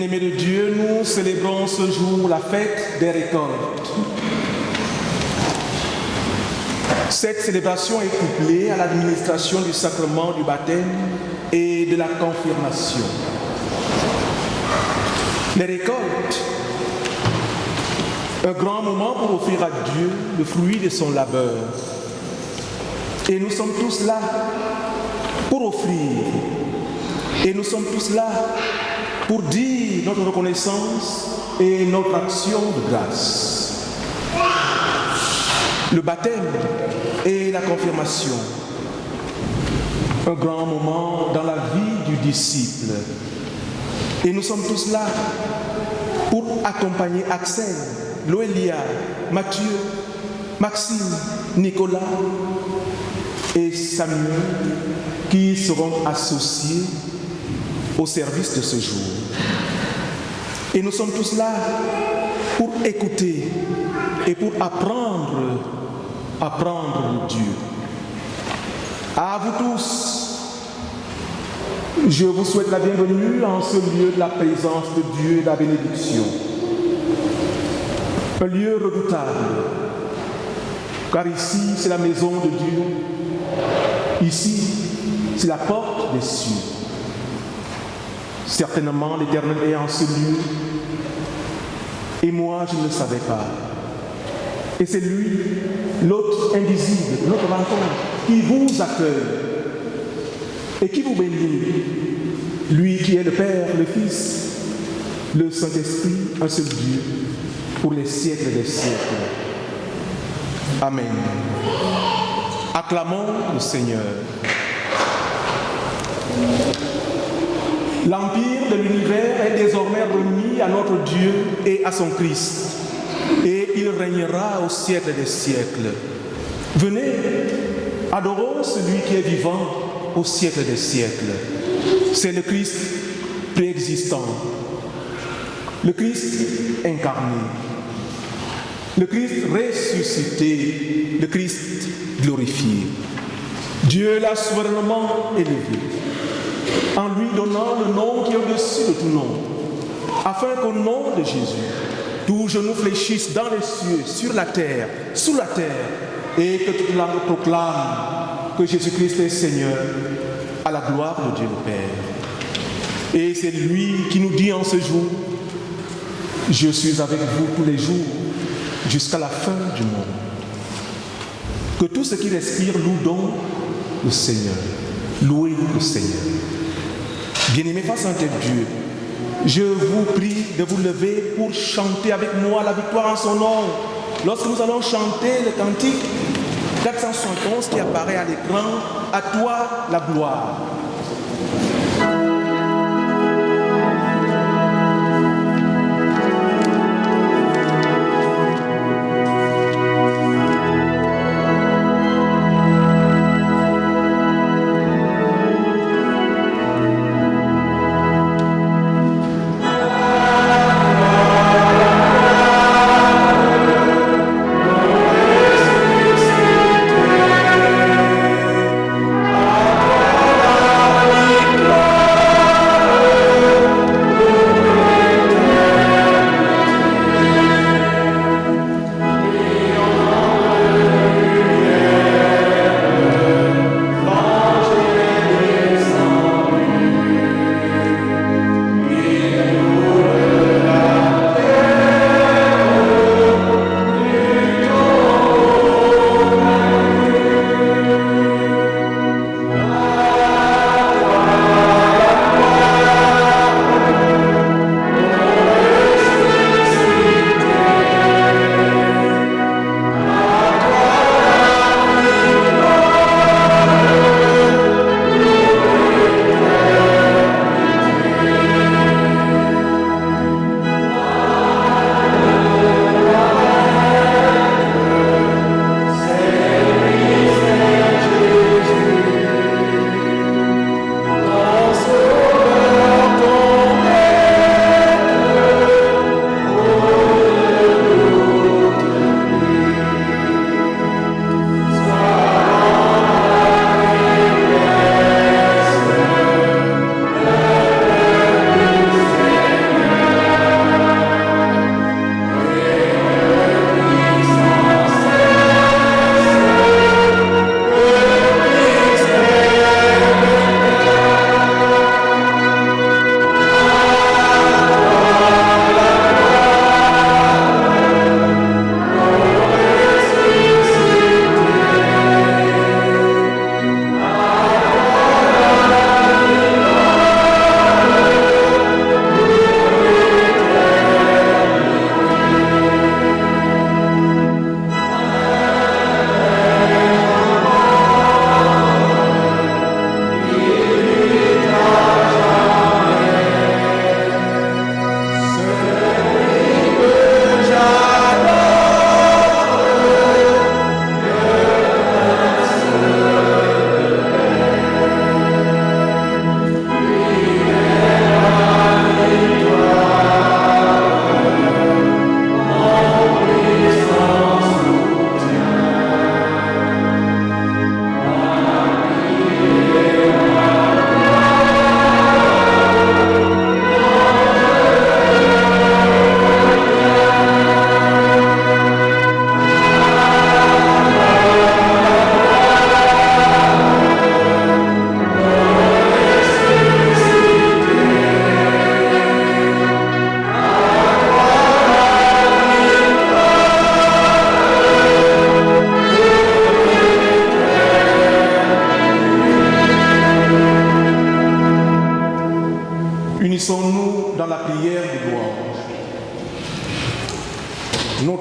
Bien-aimés de Dieu, nous célébrons ce jour la fête des récoltes. Cette célébration est couplée à l'administration du sacrement du baptême et de la confirmation. Les récoltes, un grand moment pour offrir à Dieu le fruit de son labeur. Et nous sommes tous là pour offrir. Et nous sommes tous là pour dire notre reconnaissance et notre action de grâce. Le baptême et la confirmation, un grand moment dans la vie du disciple. Et nous sommes tous là pour accompagner Axel, Loélia, Mathieu, Maxime, Nicolas et Samuel qui seront associés au service de ce jour. Et nous sommes tous là pour écouter et pour apprendre de Dieu. À vous tous, je vous souhaite la bienvenue en ce lieu de la présence de Dieu et de la bénédiction. Un lieu redoutable, car ici c'est la maison de Dieu. Ici, c'est la porte des cieux. Certainement, l'Éternel est en ce lieu. Et moi, je ne le savais pas. Et c'est lui, l'hôte invisible, notre rencontre, qui vous accueille et qui vous bénit. Lui qui est le Père, le Fils, le Saint-Esprit, un seul Dieu, pour les siècles des siècles. Amen. Acclamons le Seigneur. L'empire de l'univers est désormais remis à notre Dieu et à son Christ, et il régnera au siècle des siècles. Venez, adorons celui qui est vivant au siècle des siècles. C'est le Christ préexistant, le Christ incarné, le Christ ressuscité, le Christ glorifié. Dieu l'a souverainement élevé, en lui donnant le nom qui est au-dessus de tout nom, afin qu'au nom de Jésus, tout genou fléchisse dans les cieux, sur la terre, sous la terre, et que toute langue proclame que Jésus-Christ est Seigneur, à la gloire de Dieu le Père. Et c'est lui qui nous dit en ce jour, « Je suis avec vous tous les jours, jusqu'à la fin du monde. » Que tout ce qui respire loue donc le Seigneur. Louez le Seigneur. Bien-aimés, face à un tel Dieu, je vous prie de vous lever pour chanter avec moi la victoire en son nom. Lorsque nous allons chanter le cantique 471 qui apparaît à l'écran, à toi la gloire. Amen.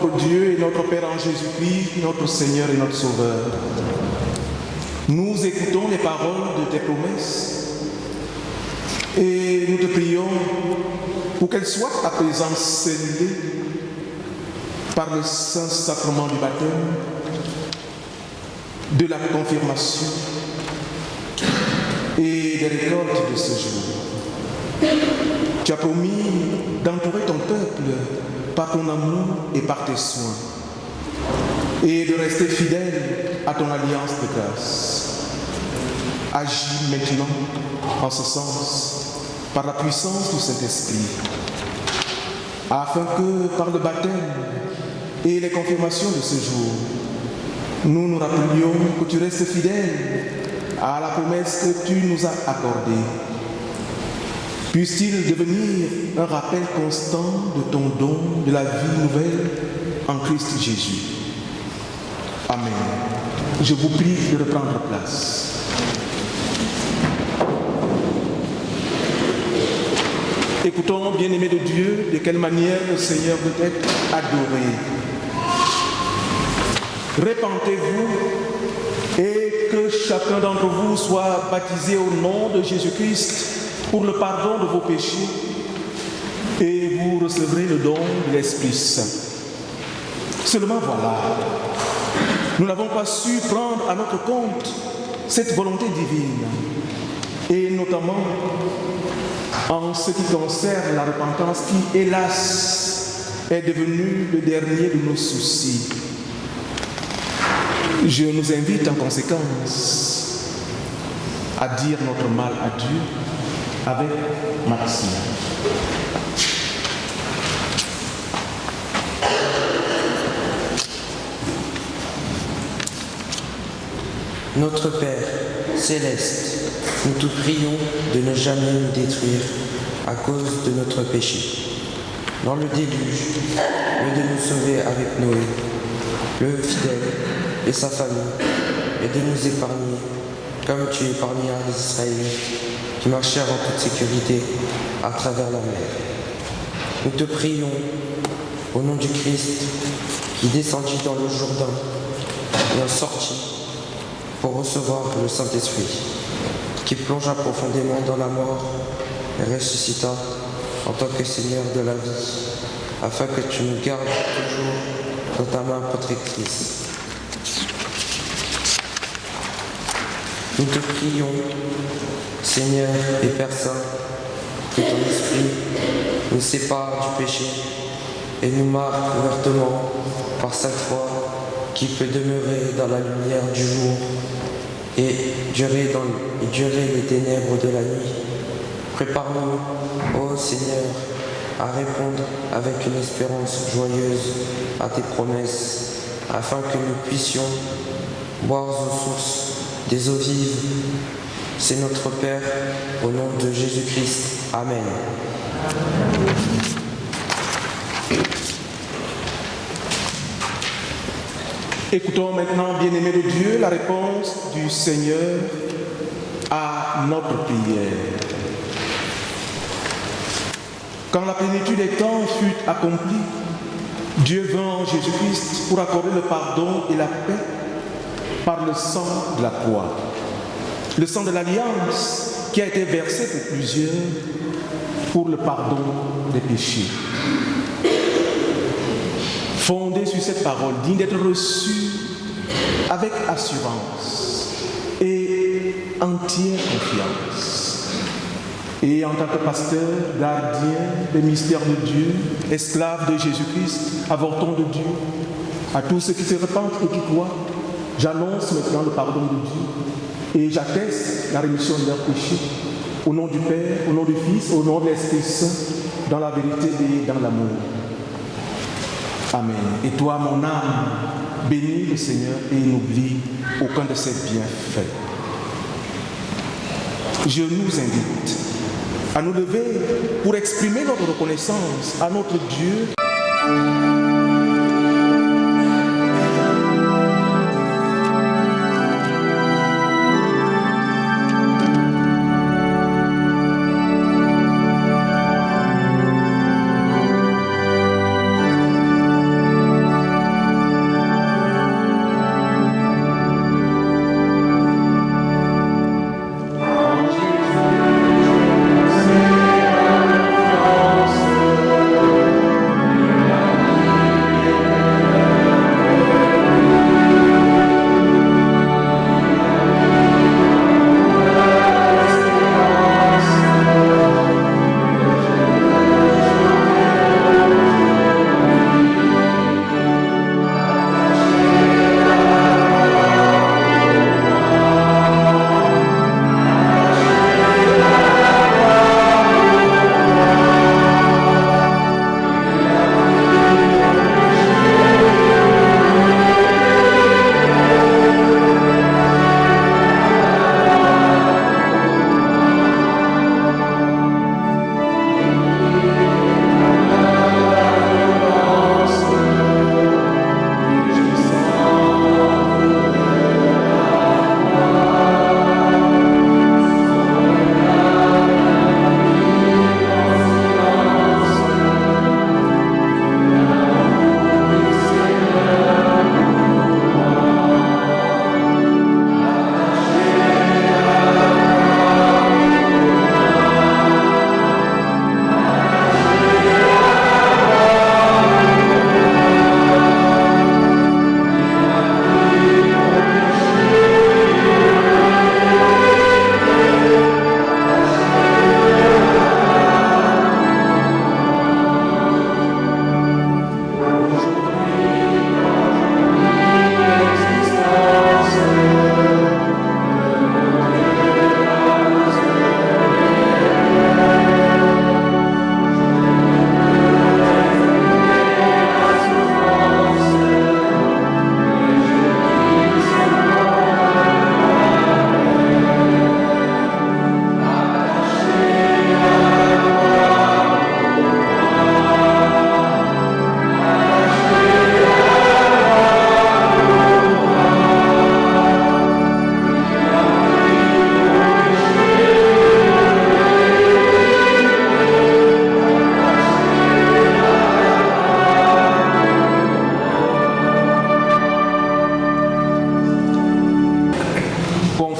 notre Dieu et notre Père en Jésus-Christ, notre Seigneur et notre Sauveur, nous écoutons les paroles de tes promesses et nous te prions pour qu'elles soient à présent scellées par le Saint-Sacrement du baptême, de la confirmation et des récoltes de ce jour. Tu as promis d'entourer ton peuple par ton amour et par tes soins et de rester fidèle à ton alliance de grâce. Agis maintenant en ce sens par la puissance du Saint-Esprit, afin que par le baptême et les confirmations de ce jour, nous nous rappelions que tu restes fidèle à la promesse que tu nous as accordée. Puisse-t-il devenir un rappel constant de ton don de la vie nouvelle en Christ Jésus. Amen. Je vous prie de reprendre place. Écoutons, bien-aimés de Dieu, de quelle manière le Seigneur veut être adoré. Répentez-vous et que chacun d'entre vous soit baptisé au nom de Jésus-Christ pour le pardon de vos péchés et vous recevrez le don de l'Esprit Saint. Seulement voilà, nous n'avons pas su prendre à notre compte cette volonté divine et notamment en ce qui concerne la repentance qui, hélas, est devenue le dernier de nos soucis. Je nous invite en conséquence à dire notre mal à Dieu avec Maxime. Notre Père céleste, nous te prions de ne jamais nous détruire à cause de notre péché. Dans le déluge, mais de nous sauver avec Noé, le fidèle et sa famille, et de nous épargner, comme tu épargnas les Israélites qui marchèrent en toute sécurité à travers la mer. Nous te prions, au nom du Christ, qui descendit dans le Jourdain et en sortit pour recevoir le Saint-Esprit, qui plongea profondément dans la mort et ressuscita en tant que Seigneur de la vie, afin que tu nous gardes toujours dans ta main protectrice. Nous te prions, Seigneur et Père Saint, que ton esprit nous sépare du péché et nous marque ouvertement par cette foi qui peut demeurer dans la lumière du jour et durer les ténèbres de la nuit. Prépare-nous, ô Seigneur, à répondre avec une espérance joyeuse à tes promesses, afin que nous puissions boire aux sources des eaux vives. C'est notre Père, au nom de Jésus-Christ. Amen. Écoutons maintenant, bien-aimés de Dieu, la réponse du Seigneur à notre prière. Quand la plénitude des temps fut accomplie, Dieu vint en Jésus-Christ pour accorder le pardon et la paix par le sang de la croix. Le sang de l'alliance qui a été versé pour plusieurs pour le pardon des péchés. Fondé sur cette parole, digne d'être reçue avec assurance et entière confiance. Et en tant que pasteur, gardien des mystères de Dieu, esclave de Jésus-Christ, avorton de Dieu, à tous ceux qui se repentent et qui croient, j'annonce maintenant le pardon de Dieu et j'atteste la rémission de leurs péchés au nom du Père, au nom du Fils, au nom de l'Esprit Saint, dans la vérité et dans l'amour. Amen. Et toi, mon âme, bénis le Seigneur et n'oublie aucun de ses bienfaits. Je nous invite à nous lever pour exprimer notre reconnaissance à notre Dieu.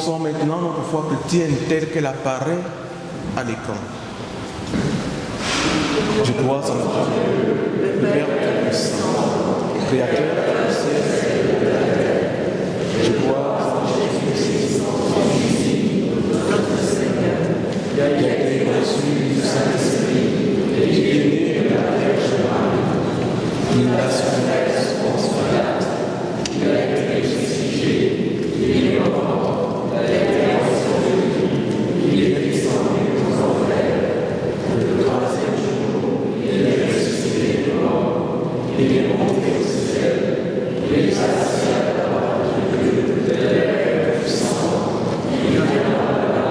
professons maintenant notre foi chrétienne telle qu'elle apparaît à l'écran. Je crois en Dieu, le Père Tout-Puissant, Créateur du ciel et de la terre. Je crois en Jésus-Christ, son Fils, notre Seigneur, qui a été reçu du Saint-Esprit et qui est né de la Vierge Marie. Il a souffert Ponce Pilate, il a été crucifié, il est mort, il a été enseveli, il est descendu aux enfers. Le troisième jour, il est ressuscité de mort, il est monté au ciel, il est assis à la droite de Dieu, de Père Tout-Puissant. Il viendra là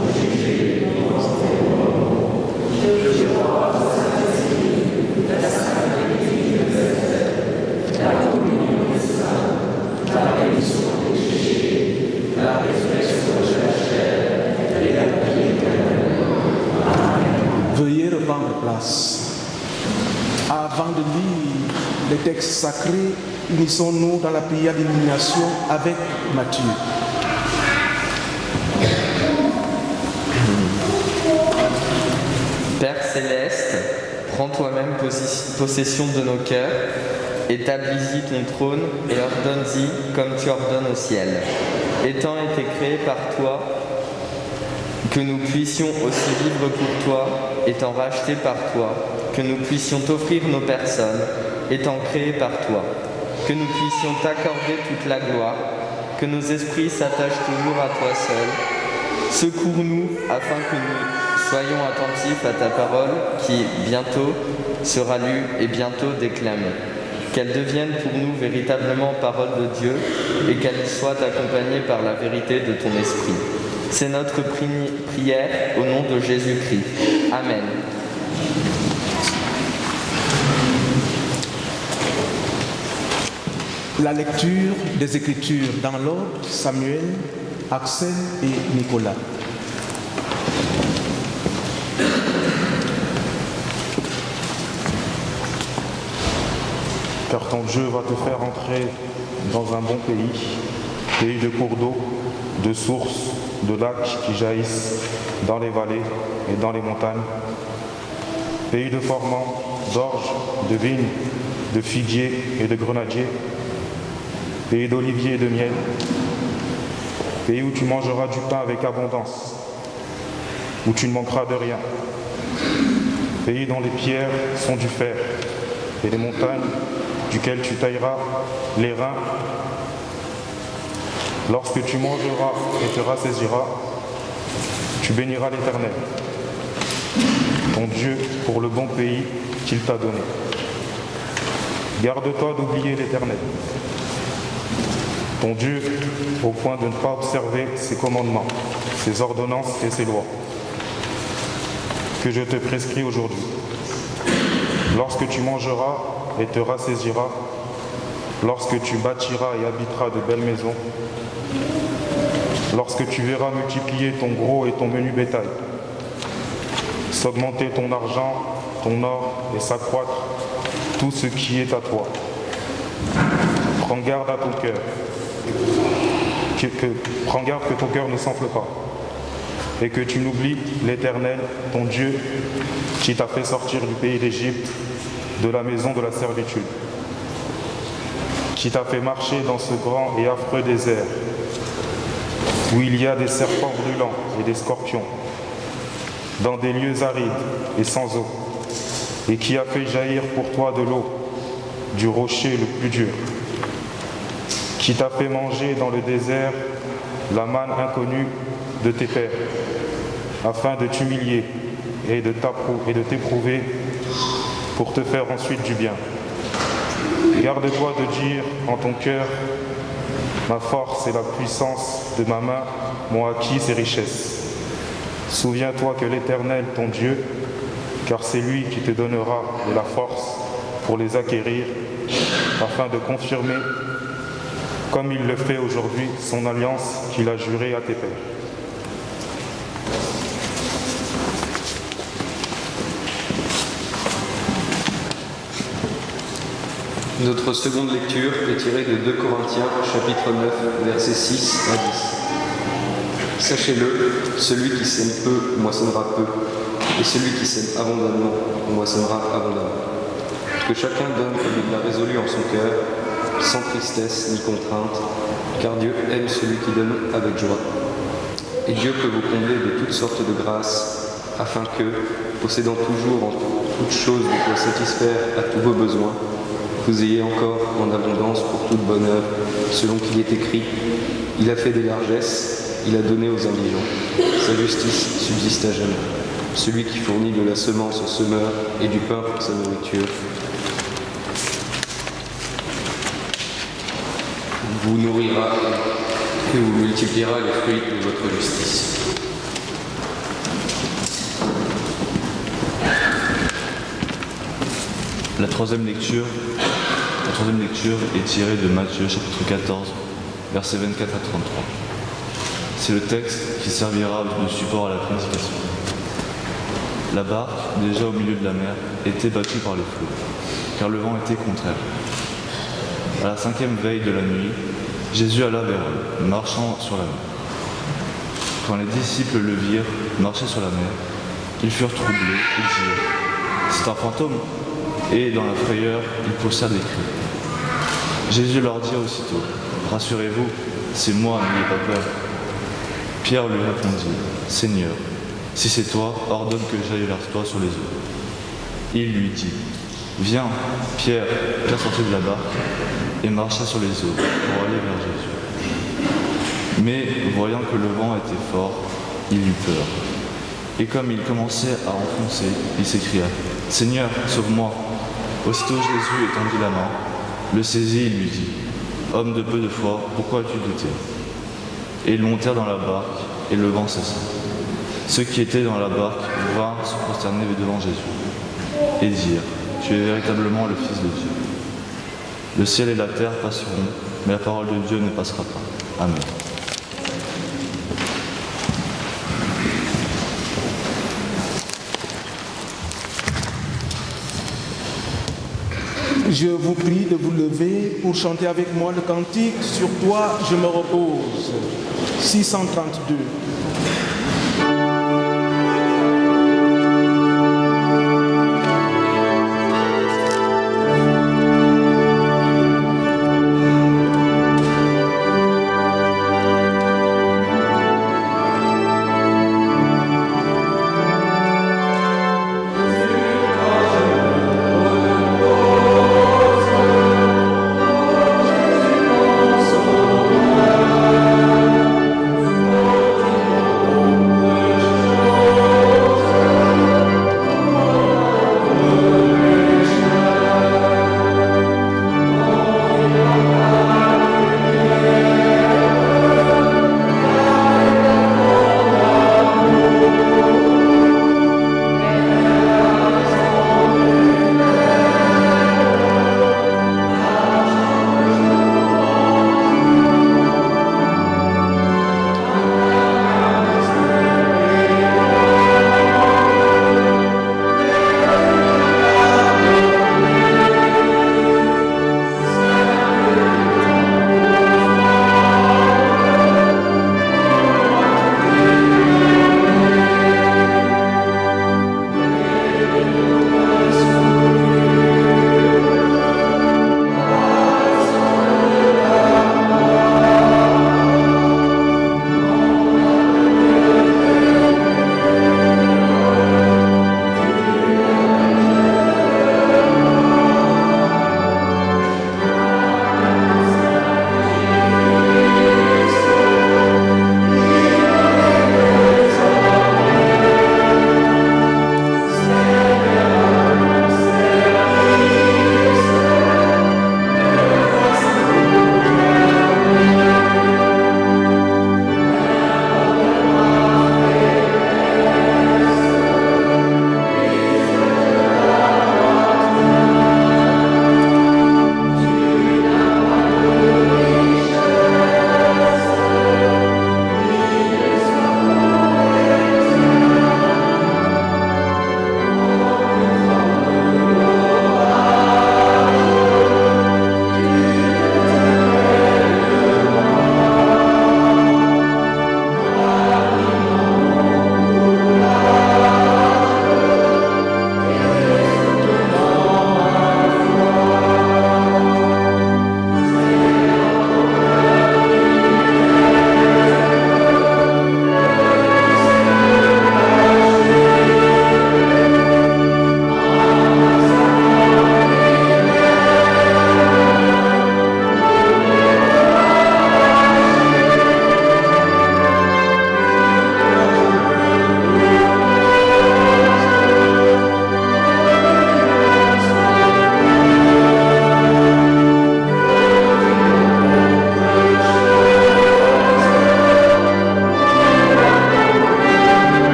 pour juger les vivants et les morts. Je crois au Saint-Esprit, la Sainte Église universelle, la communion des saints, la rémission des péchés, la résurrection de la chair et la vie éternelle. Amen. Veuillez reprendre place. Avant de lire les textes sacrés, unissons-nous dans la prière d'illumination avec Matthieu. Père céleste, prends toi-même possession de nos cœurs, établis-y ton trône et ordonne-y comme tu ordonnes au ciel. Étant été créés par toi, que nous puissions aussi vivre pour toi, étant rachetés par toi, que nous puissions t'offrir nos personnes, étant créés par toi, que nous puissions t'accorder toute la gloire, que nos esprits s'attachent toujours à toi seul. Secours-nous afin que nous soyons attentifs à ta parole qui, bientôt, sera lue et bientôt déclamée. Qu'elle devienne pour nous véritablement parole de Dieu et qu'elle soit accompagnée par la vérité de ton esprit. C'est notre prière au nom de Jésus-Christ. Amen. La lecture des Écritures dans l'ordre, Samuel, Axel et Nicolas. Car ton Dieu va te faire entrer dans un bon pays de cours d'eau, de sources, de lacs qui jaillissent dans les vallées et dans les montagnes, pays de formants, d'orges, de vignes, de figuiers et de grenadiers, pays d'oliviers et de miel, pays où tu mangeras du pain avec abondance, où tu ne manqueras de rien, pays dont les pierres sont du fer et les montagnes duquel tu tailleras les reins. Lorsque tu mangeras et te rassasiras, tu béniras l'Éternel, ton Dieu, pour le bon pays qu'il t'a donné. Garde-toi d'oublier l'Éternel, ton Dieu, au point de ne pas observer ses commandements, ses ordonnances et ses lois, que je te prescris aujourd'hui. Lorsque tu mangeras et te rassasiras, lorsque tu bâtiras et habiteras de belles maisons, lorsque tu verras multiplier ton gros et ton menu bétail, s'augmenter ton argent, ton or et s'accroître tout ce qui est à toi. Prends garde à ton cœur, prends garde que ton cœur ne s'enfle pas, et que tu n'oublies l'Éternel, ton Dieu, qui t'a fait sortir du pays d'Égypte, de la maison de la servitude, qui t'a fait marcher dans ce grand et affreux désert, où il y a des serpents brûlants et des scorpions, dans des lieux arides et sans eau, et qui a fait jaillir pour toi de l'eau, du rocher le plus dur, qui t'a fait manger dans le désert la manne inconnue de tes pères, afin de t'humilier et de t'éprouver pour te faire ensuite du bien. Garde-toi de dire en ton cœur, ma force et la puissance de ma main m'ont acquis ces richesses. Souviens-toi que l'Éternel, ton Dieu, car c'est lui qui te donnera de la force pour les acquérir, afin de confirmer, comme il le fait aujourd'hui, son alliance qu'il a jurée à tes pères. Notre seconde lecture est tirée de 2 Corinthiens, chapitre 9, versets 6 à 10. Sachez-le, celui qui sème peu moissonnera peu, et celui qui sème abondamment moissonnera abondamment. Que chacun donne comme il l'a résolu en son cœur, sans tristesse ni contrainte, car Dieu aime celui qui donne avec joie. Et Dieu peut vous combler de toutes sortes de grâces, afin que, possédant toujours en toutes choses de quoi satisfaire à tous vos besoins, vous ayez encore en abondance pour toute bonne œuvre, selon qu'il est écrit, « Il a fait des largesses, il a donné aux indigents, sa justice subsiste à jamais. Celui qui fournit de la semence au semeur et du pain pour sa nourriture, vous nourrira et vous multipliera les fruits de votre justice. » La troisième lecture est tirée de Matthieu chapitre 14, versets 24 à 33. C'est le texte qui servira de support à la prédication. La barque, déjà au milieu de la mer, était battue par les flots, car le vent était contraire. À la 5e veille de la nuit, Jésus alla vers eux, marchant sur la mer. Quand les disciples le virent marcher sur la mer, ils furent troublés et dirent « C'est un fantôme !» Et dans la frayeur, ils poussèrent des cris. Jésus leur dit aussitôt « Rassurez-vous, c'est moi, n'ayez pas peur. » Pierre lui répondit « Seigneur, si c'est toi, ordonne que j'aille vers toi sur les eaux. » Il lui dit « Viens. » Pierre sortit de la barque et marcha sur les eaux pour aller vers Jésus. Mais voyant que le vent était fort, il eut peur. Et comme il commençait à enfoncer, il s'écria « Seigneur, sauve-moi !» Aussitôt Jésus étendit la main, le saisit et lui dit « Homme de peu de foi, pourquoi as-tu douté ?» Et ils montèrent dans la barque, et le vent cessa. Ceux qui étaient dans la barque vinrent se prosterner devant Jésus et dirent « Tu es véritablement le Fils de Dieu. » Le ciel et la terre passeront, mais la parole de Dieu ne passera pas. Amen. Je vous prie de vous lever pour chanter avec moi le cantique « Sur toi je me repose » 632. Amen.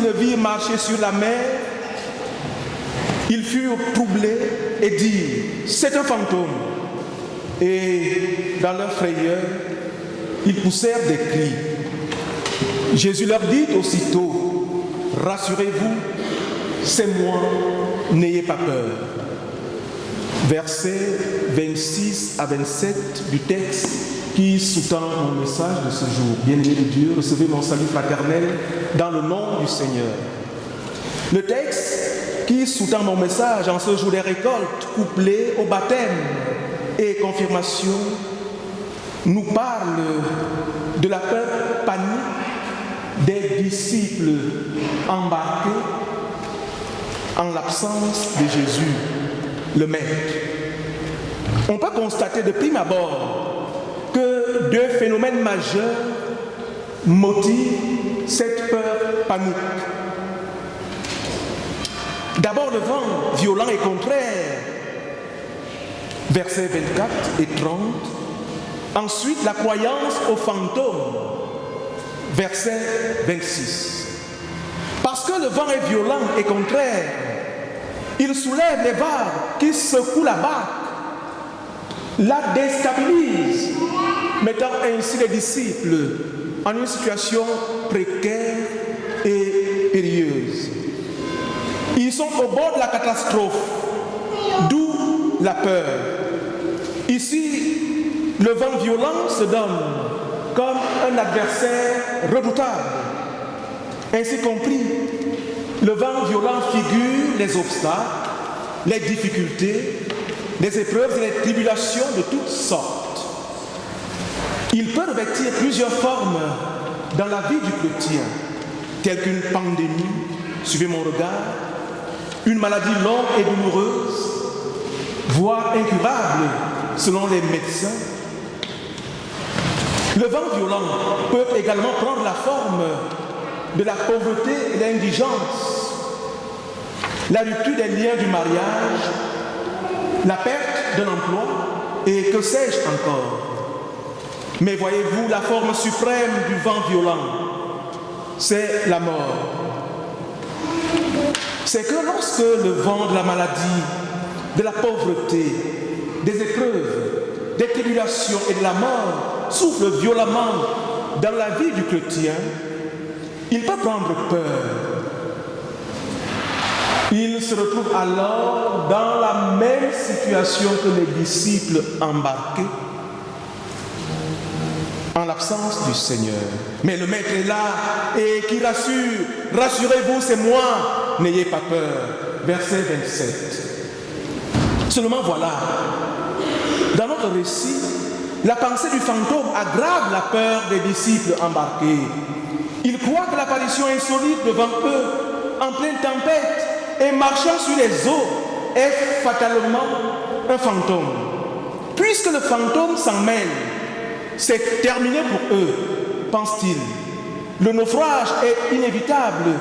le virent marcher sur la mer, ils furent troublés et dirent, c'est un fantôme. Et dans leur frayeur, ils poussèrent des cris. Jésus leur dit aussitôt, rassurez-vous, c'est moi, n'ayez pas peur. Versets 26 à 27 du texte qui sous-tend mon message de ce jour. Bien-aimés de Dieu, recevez mon salut fraternel dans le nom du Seigneur. Le texte qui sous-tend mon message en ce jour des récoltes, couplé au baptême et confirmation, nous parle de la peur panique des disciples embarqués en l'absence de Jésus, le Maître. On peut constater de prime abord que deux phénomènes majeurs motivent cette peur panique. D'abord, le vent violent et contraire, versets 24 et 30. Ensuite, la croyance aux fantômes, verset 26. Parce que le vent est violent et contraire, il soulève les vagues qui secouent la barque, la déstabilise, mettant ainsi les disciples en une situation précaire et périlleuse. Ils sont au bord de la catastrophe, d'où la peur. Ici, le vent violent se donne comme un adversaire redoutable. Ainsi compris, le vent violent figure les obstacles, les difficultés, les épreuves et les tribulations de toutes sortes. Il peut revêtir plusieurs formes dans la vie du chrétien, telles qu'une pandémie, suivez mon regard, une maladie longue et douloureuse, voire incurable selon les médecins. Le vent violent peut également prendre la forme de la pauvreté et de l'indigence, la rupture des liens du mariage, la perte d'un emploi et que sais-je encore. Mais voyez-vous, la forme suprême du vent violent, c'est la mort. C'est que lorsque le vent de la maladie, de la pauvreté, des épreuves, des tribulations et de la mort souffle violemment dans la vie du chrétien, il peut prendre peur. Il se retrouve alors dans la même situation que les disciples embarqués en l'absence du Seigneur. Mais le Maître est là et qui rassure. Rassurez-vous, c'est moi, n'ayez pas peur. Verset 27. Seulement voilà, dans notre récit, la pensée du fantôme aggrave la peur des disciples embarqués. Ils croient que l'apparition insolite devant eux, en pleine tempête et marchant sur les eaux, est fatalement un fantôme. Puisque le fantôme s'en mêle, c'est terminé pour eux, pense-t-il. Le naufrage est inévitable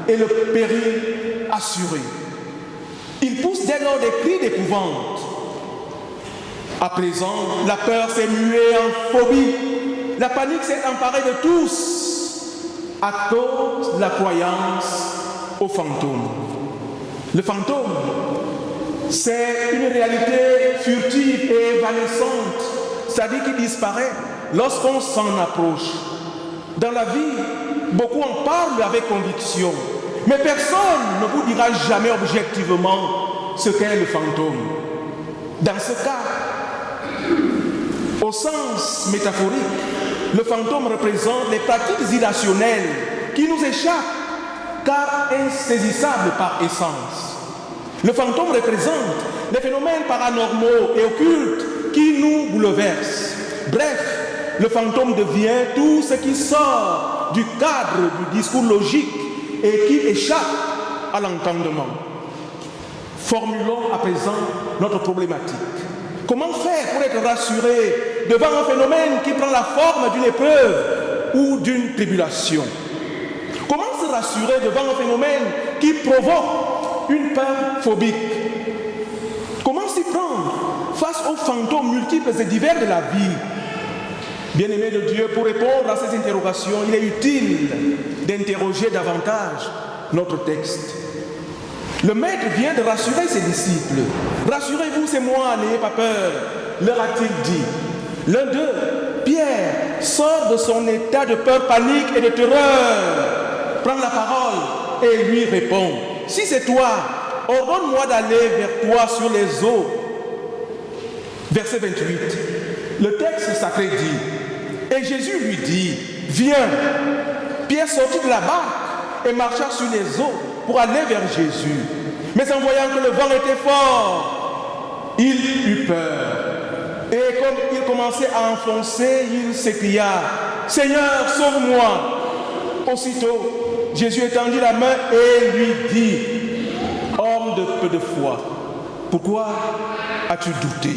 et le péril assuré. Ils poussent dès lors des cris d'épouvante. À présent, la peur s'est muée en phobie. La panique s'est emparée de tous à cause de la croyance au fantôme. Le fantôme, c'est une réalité furtive et évanescente, c'est-à-dire qui disparaît lorsqu'on s'en approche. Dans la vie, beaucoup en parlent avec conviction, mais personne ne vous dira jamais objectivement ce qu'est le fantôme. Dans ce cas, au sens métaphorique, le fantôme représente les pratiques irrationnelles qui nous échappent, car insaisissables par essence. Le fantôme représente les phénomènes paranormaux et occultes qui nous bouleversent. Bref, le fantôme devient tout ce qui sort du cadre du discours logique et qui échappe à l'entendement. Formulons à présent notre problématique. Comment faire pour être rassuré devant un phénomène qui prend la forme d'une épreuve ou d'une tribulation? Comment se rassurer devant un phénomène qui provoque une peur phobique? Comment s'y prendre face aux fantômes multiples et divers de la vie? Bien-aimés de Dieu, pour répondre à ces interrogations, il est utile d'interroger davantage notre texte. Le maître vient de rassurer ses disciples. Rassurez-vous, c'est moi, n'ayez pas peur, leur a-t-il dit. L'un d'eux, Pierre, sort de son état de peur, panique et de terreur, prend la parole et lui répond, si c'est toi, ordonne-moi d'aller vers toi sur les eaux. Verset 28, le texte sacré dit, et Jésus lui dit, viens. Pierre sortit de la barque et marcha sur les eaux pour aller vers Jésus. Mais en voyant que le vent était fort, il eut peur. Et comme il commençait à enfoncer, il s'écria, Seigneur, sauve-moi. Aussitôt, Jésus étendit la main et lui dit, homme de peu de foi, pourquoi as-tu douté?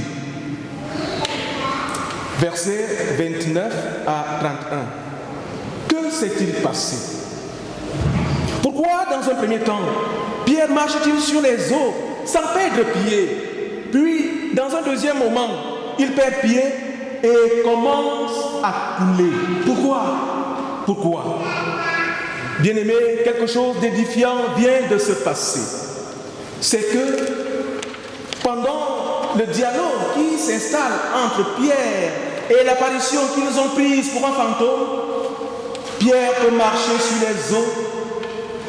Versets 29 à 31. Que s'est-il passé? Pourquoi, dans un premier temps, Pierre marche-t-il sur les eaux sans perdre pied? Puis, dans un deuxième moment, il perd pied et commence à couler. Pourquoi? Bien-aimé, quelque chose d'édifiant vient de se passer. C'est que pendant le dialogue qui s'installe entre Pierre et l'apparition qu'ils ont prise pour un fantôme, Pierre peut marcher sur les eaux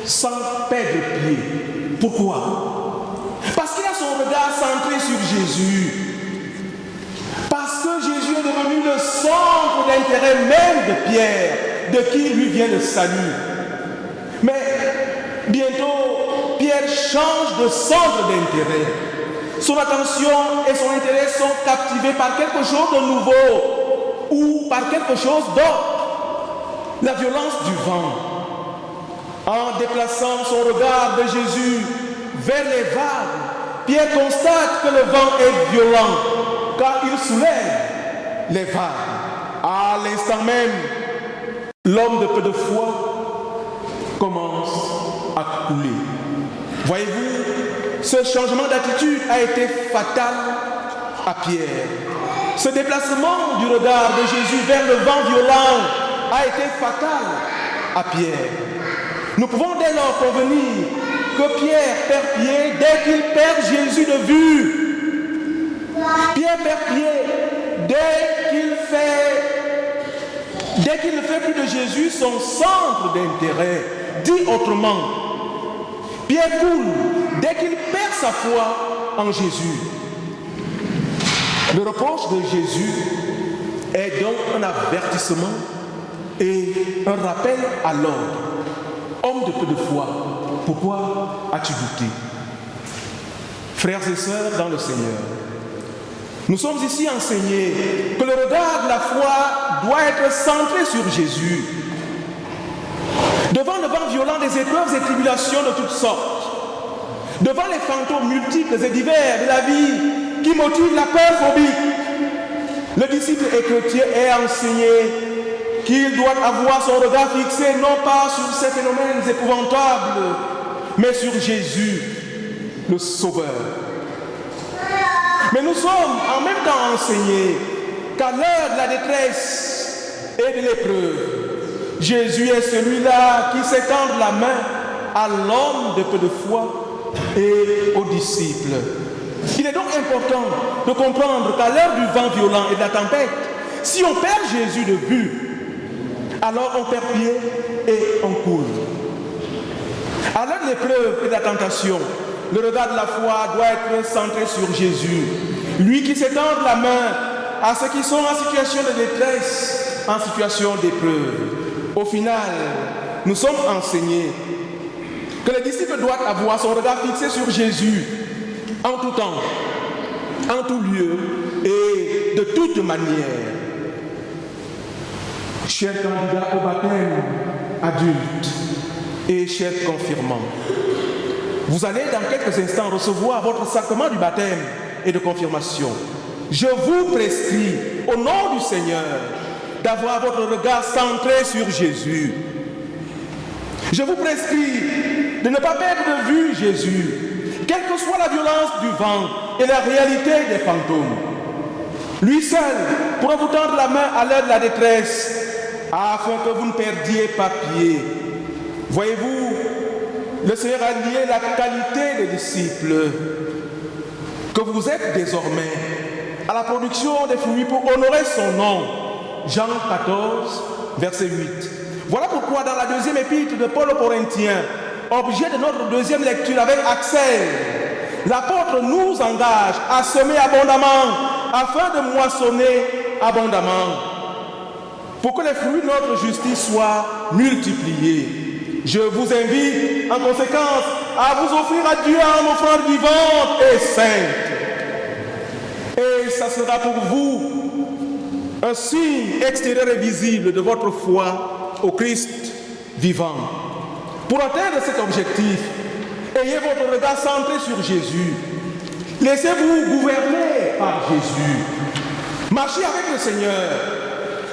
sans perdre pied. Pourquoi? Parce qu'il a son regard centré sur Jésus. Parce que Jésus est devenu le centre d'intérêt même de Pierre, de qui lui vient le salut. Mais bientôt, Pierre change de centre d'intérêt. Son attention et son intérêt sont captivés par quelque chose de nouveau ou par quelque chose d'autre. La violence du vent. En déplaçant son regard de Jésus vers les vagues, Pierre constate que le vent est violent car il soulève les vagues. À l'instant même, l'homme de peu de foi commence à couler. Voyez-vous, ce changement d'attitude a été fatal à Pierre. Ce déplacement du regard de Jésus vers le vent violent a été fatal à Pierre. Nous pouvons dès lors convenir que Pierre perd pied dès qu'il perd Jésus de vue. Pierre perd pied dès qu'il ne fait plus de Jésus son centre d'intérêt. Dit autrement, Pierre coule dès qu'il perd sa foi en Jésus. Le reproche de Jésus est donc un avertissement et un rappel à l'ordre. Homme de peu de foi, pourquoi as-tu douté? Frères et sœurs dans le Seigneur, nous sommes ici enseignés que le regard de la foi doit être centré sur Jésus. Devant le vent violent des épreuves et tribulations de toutes sortes, devant les fantômes multiples et divers de la vie qui motivent la peur phobique, le disciple et chrétien est enseigné qu'il doit avoir son regard fixé non pas sur ces phénomènes épouvantables, mais sur Jésus, le Sauveur. Mais nous sommes en même temps enseignés qu'à l'heure de la détresse et de l'épreuve, Jésus est celui-là qui s'étend la main à l'homme de peu de foi et aux disciples. Il est donc important de comprendre qu'à l'heure du vent violent et de la tempête, si on perd Jésus de vue, alors on perd pied et on coule. À l'heure de l'épreuve et de la tentation, le regard de la foi doit être centré sur Jésus. Lui qui s'étend la main à ceux qui sont en situation de détresse, en situation d'épreuve. Au final, nous sommes enseignés que le disciple doit avoir son regard fixé sur Jésus en tout temps, en tout lieu et de toute manière. Chers candidats au baptême adultes et chers confirmants, vous allez dans quelques instants recevoir votre sacrement du baptême et de confirmation. Je vous prescris, au nom du Seigneur, d'avoir votre regard centré sur Jésus. Je vous prescris de ne pas perdre de vue Jésus, quelle que soit la violence du vent et la réalité des fantômes. Lui seul pourra vous tendre la main à l'heure de la détresse, afin que vous ne perdiez pas pied. Voyez-vous, le Seigneur a lié la qualité des disciples que vous êtes désormais à la production des fruits pour honorer son nom. Jean 14, verset 8. Voilà pourquoi dans la deuxième épître de Paul aux Corinthiens, objet de notre deuxième lecture avec Axel, l'apôtre nous engage à semer abondamment afin de moissonner abondamment pour que les fruits de notre justice soient multipliés. Je vous invite en conséquence à vous offrir à Dieu en offrande vivante et sainte. Et ça sera pour vous un signe extérieur et visible de votre foi au Christ vivant. Pour atteindre cet objectif, ayez votre regard centré sur Jésus. Laissez-vous gouverner par Jésus. Marchez avec le Seigneur.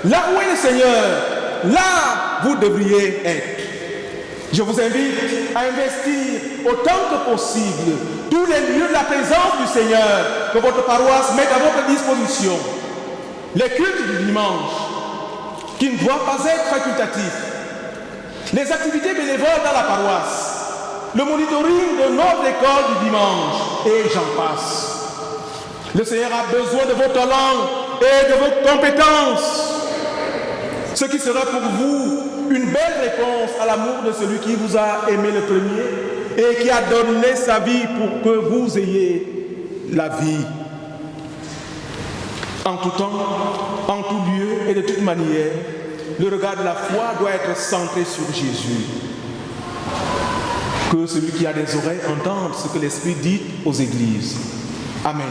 Là où est le Seigneur, là vous devriez être. Je vous invite à investir autant que possible tous les lieux de la présence du Seigneur que votre paroisse met à votre disposition. Les cultes du dimanche, qui ne doivent pas être facultatifs, les activités bénévoles dans la paroisse, le monitoring de notre école du dimanche, et j'en passe. Le Seigneur a besoin de vos talents et de vos compétences, ce qui sera pour vous une belle réponse à l'amour de celui qui vous a aimé le premier et qui a donné sa vie pour que vous ayez la vie. En tout temps, en tout lieu et de toute manière, le regard de la foi doit être centré sur Jésus. Que celui qui a des oreilles entende ce que l'Esprit dit aux églises. Amen.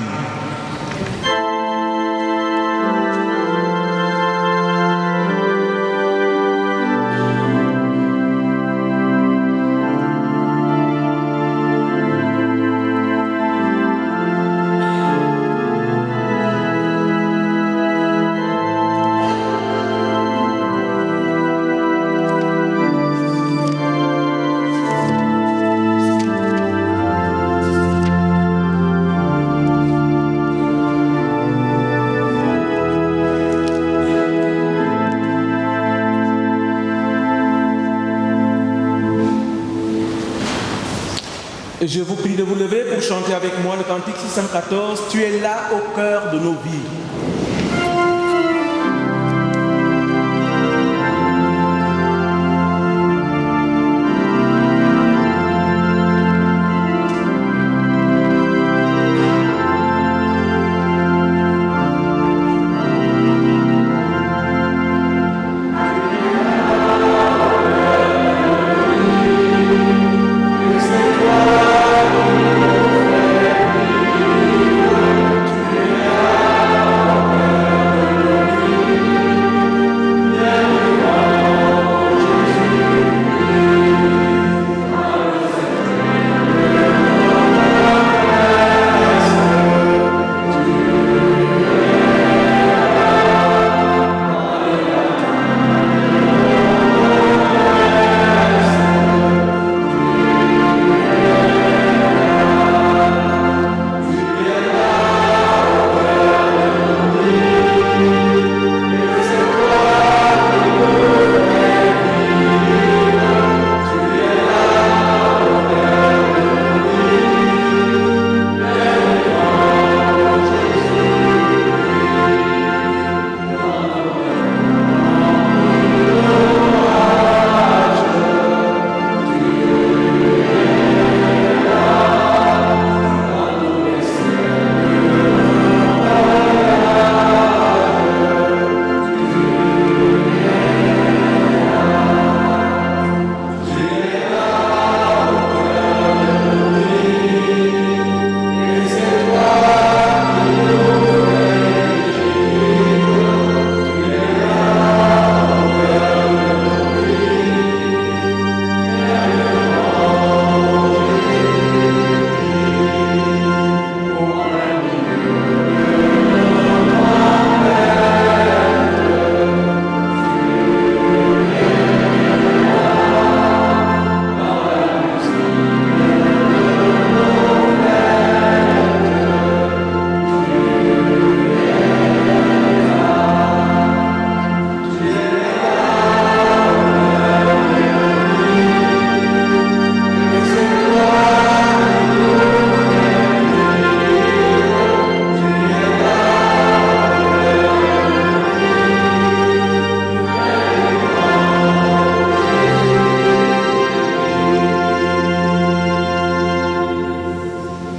Je vous prie de vous lever pour chanter avec moi le cantique 614. Tu es là au cœur de nos vies. Tu es là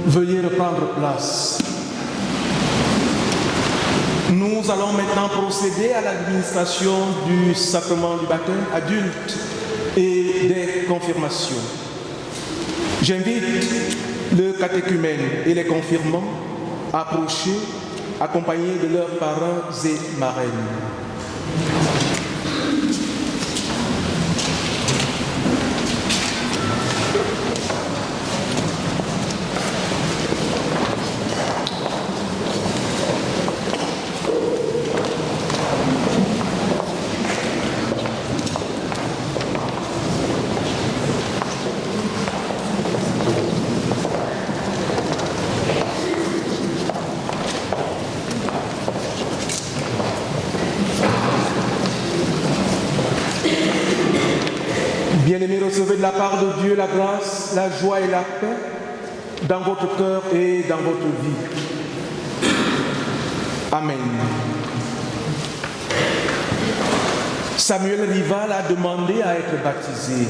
Veuillez reprendre place. Nous allons maintenant procéder à l'administration du sacrement du baptême adulte et des confirmations. J'invite le catéchumène et les confirmants à approcher, accompagnés de leurs parrains et marraines. Bien-aimés, recevez de la part de Dieu la grâce, la joie et la paix dans votre cœur et dans votre vie. Amen. Samuel Rival a demandé à être baptisé.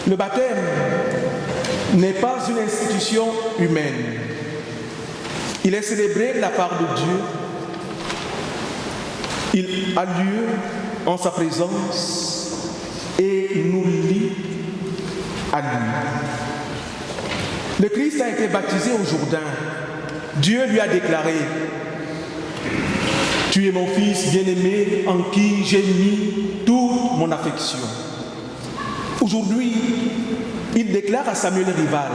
Le baptême n'est pas une institution humaine. Il est célébré de la part de Dieu. Il a lieu en sa présence et nous lie à lui. Le Christ a été baptisé au Jourdain. Dieu lui a déclaré: tu es mon fils bien-aimé en qui j'ai mis toute mon affection. Aujourd'hui, il déclare à Samuel Rival: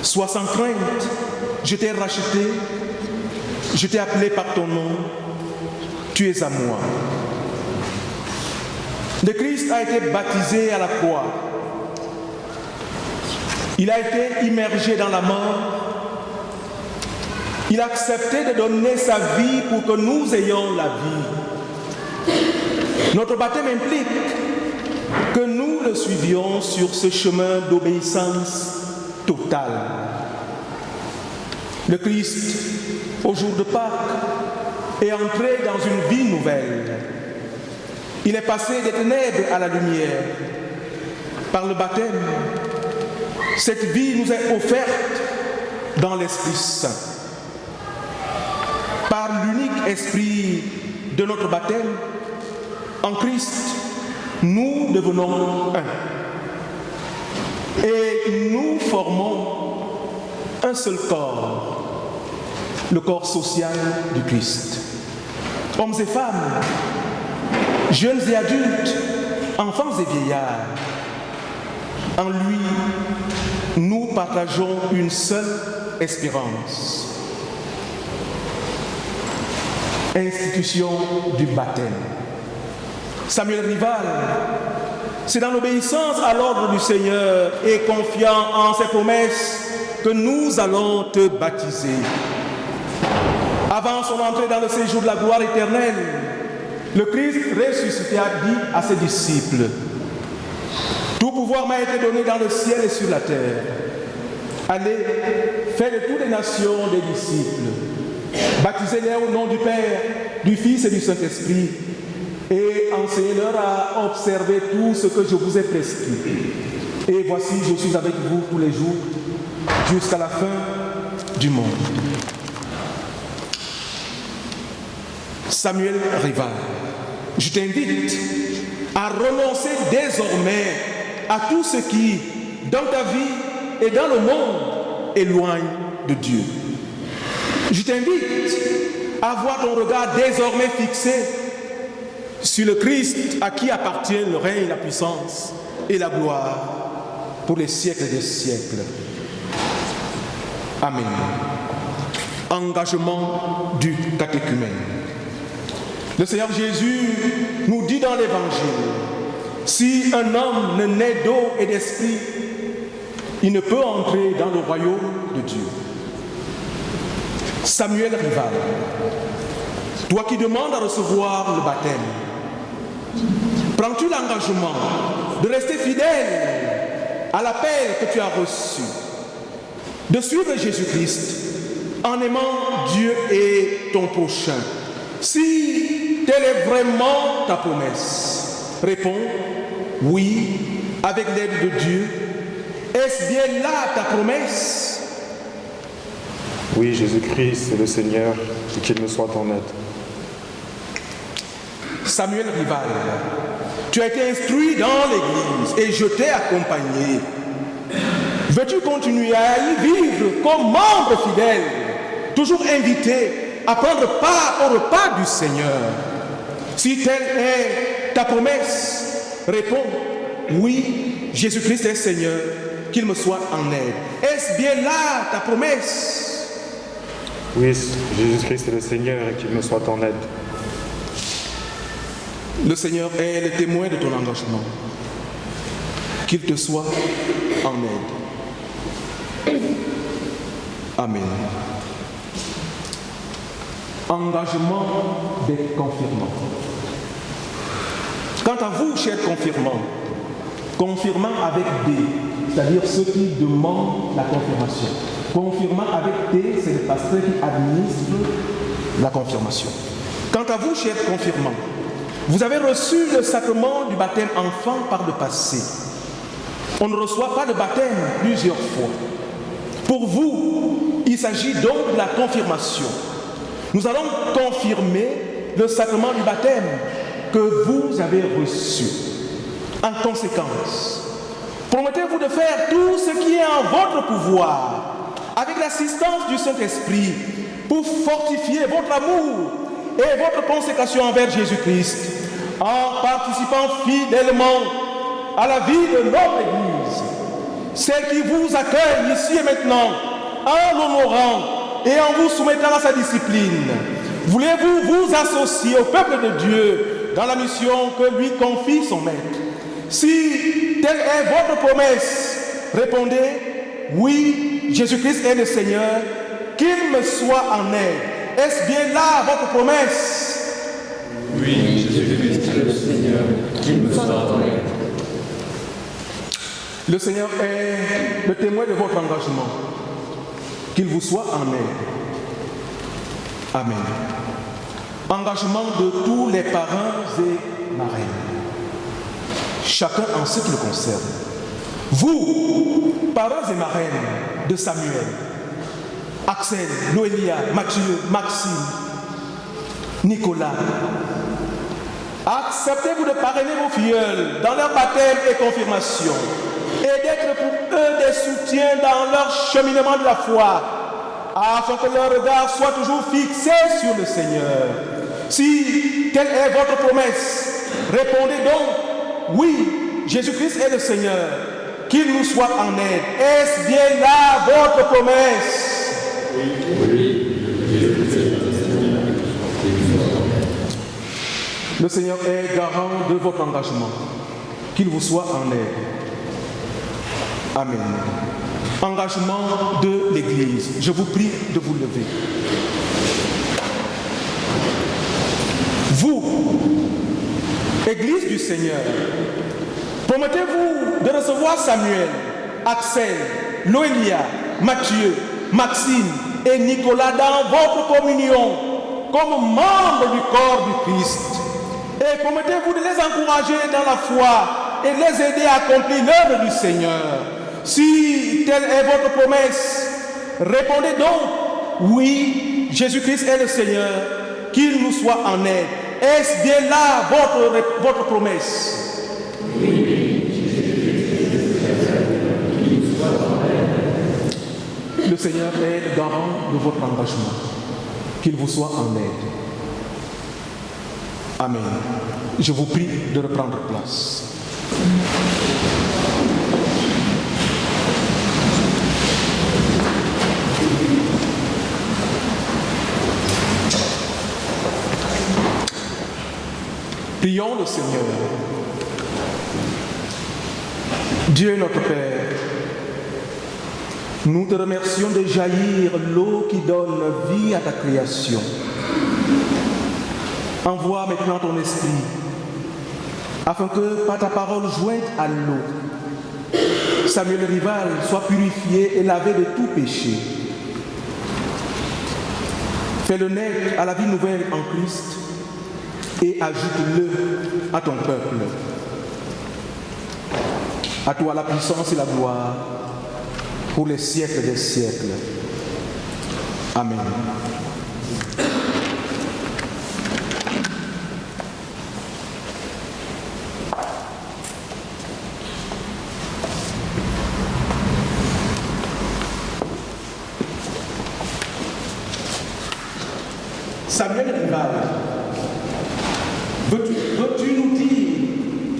sois sans crainte, je t'ai racheté, je t'ai appelé par ton nom, tu es à moi. Le Christ a été baptisé à la croix. Il a été immergé dans la mort. Il a accepté de donner sa vie pour que nous ayons la vie. Notre baptême implique que nous le suivions sur ce chemin d'obéissance totale. Le Christ, au jour de Pâques, est entré dans une vie nouvelle. Il est passé des ténèbres à la lumière. Par le baptême, cette vie nous est offerte dans l'Esprit Saint. Par l'unique esprit de notre baptême, en Christ, nous devenons un. Et nous formons un seul corps, le corps social du Christ. Hommes et femmes, jeunes et adultes, enfants et vieillards, en lui, nous partageons une seule espérance. Institution du baptême. Samuel Rival, c'est dans l'obéissance à l'ordre du Seigneur et confiant en ses promesses que nous allons te baptiser. Avant son entrée dans le séjour de la gloire éternelle, le Christ ressuscité a dit à ses disciples: tout pouvoir m'a été donné dans le ciel et sur la terre. Allez, faites de toutes les nations des disciples. Baptisez-les au nom du Père, du Fils et du Saint-Esprit, et enseignez-leur à observer tout ce que je vous ai prescrit. Et voici, je suis avec vous tous les jours, jusqu'à la fin du monde. Samuel Rival, je t'invite à renoncer désormais à tout ce qui, dans ta vie et dans le monde, éloigne de Dieu. Je t'invite à avoir ton regard désormais fixé sur le Christ à qui appartient le règne, la puissance et la gloire pour les siècles des siècles. Amen. Engagement du catéchumène. Le Seigneur Jésus nous dit dans l'Évangile: si un homme ne naît d'eau et d'esprit, il ne peut entrer dans le royaume de Dieu. Samuel Rival, toi qui demandes à recevoir le baptême, prends-tu l'engagement de rester fidèle à l'appel que tu as reçu, de suivre Jésus-Christ en aimant Dieu et ton prochain? Si telle est vraiment ta promesse, réponds oui avec l'aide de Dieu Est-ce bien là ta promesse? Oui, Jésus-Christ est le Seigneur et qu'il me soit en aide. Samuel Rival, tu as été instruit dans l'église et je t'ai accompagné. Veux-tu continuer à y vivre comme membre fidèle, toujours invité à prendre part au repas du Seigneur? Si telle est ta promesse, réponds, oui, Jésus-Christ est Seigneur, qu'il me soit en aide. Est-ce bien là ta promesse? Oui, Jésus-Christ est le Seigneur et qu'il me soit en aide. Le Seigneur est le témoin de ton engagement. Qu'il te soit en aide. Amen. Engagement des confirmants. Quant à vous, chers confirmants, confirmants avec D, c'est-à-dire ceux qui demandent la confirmation. Confirmant avec T, c'est le pasteur qui administre la confirmation. Quant à vous, chers confirmants, vous avez reçu le sacrement du baptême enfant par le passé. On ne reçoit pas de baptême plusieurs fois. Pour vous, il s'agit donc de la confirmation. Nous allons confirmer le sacrement du baptême que vous avez reçu. En conséquence, promettez-vous de faire tout ce qui est en votre pouvoir, avec l'assistance du Saint-Esprit, pour fortifier votre amour et votre consécration envers Jésus-Christ, en participant fidèlement à la vie de notre Église, celle qui vous accueille ici et maintenant, en l'honorant et en vous soumettant à sa discipline. Voulez-vous vous associer au peuple de Dieu dans la mission que lui confie son Maître? Si telle est votre promesse, répondez, oui, Jésus-Christ est le Seigneur, qu'il me soit en aide. Est-ce bien là votre promesse? Oui, Jésus-Christ est le Seigneur, qu'il me soit en aide. Le Seigneur est le témoin de votre engagement. Qu'il vous soit en aide. Amen. Engagement de tous les parrains et marraines. Chacun en ce qui le concerne. Vous, parrains et marraines de Samuel, Axel, Noélia, Mathieu, Maxime, Nicolas, acceptez-vous de parrainer vos filleuls dans leur baptême et confirmation et d'être pour eux des soutiens dans leur cheminement de la foi, afin que leur regard soit toujours fixé sur le Seigneur. Si telle est votre promesse, répondez donc, oui, Jésus-Christ est le Seigneur, qu'il nous soit en aide. Est-ce bien là votre promesse? Oui, Jésus-Christ est le Seigneur, qu'il nous soit en aide. Le Seigneur est garant de votre engagement, qu'il vous soit en aide. Amen. Engagement de l'Église. Je vous prie de vous lever. Vous, Église du Seigneur, promettez-vous de recevoir Samuel, Axel, Noélia, Mathieu, Maxime et Nicolas dans votre communion comme membres du corps du Christ. Et promettez-vous de les encourager dans la foi et les aider à accomplir l'œuvre du Seigneur. Si telle est votre promesse, répondez donc, oui, Jésus-Christ est le Seigneur, qu'il nous soit en aide. Est-ce bien là votre promesse? Oui, Jésus-Christ est le Seigneur, qu'il nous soit en aide. Le Seigneur est le garant de votre engagement, qu'il vous soit en aide. Amen. Je vous prie de reprendre place. Prions le Seigneur. Dieu notre Père, nous te remercions de jaillir l'eau qui donne vie à ta création. Envoie maintenant ton esprit, afin que par ta parole jointe à l'eau, Samuel Rival soit purifié et lavé de tout péché. Fais-le naître à la vie nouvelle en Christ et ajoute-le à ton peuple. À toi la puissance et la gloire pour les siècles des siècles. Amen. Samuel Rival, veux-tu nous dire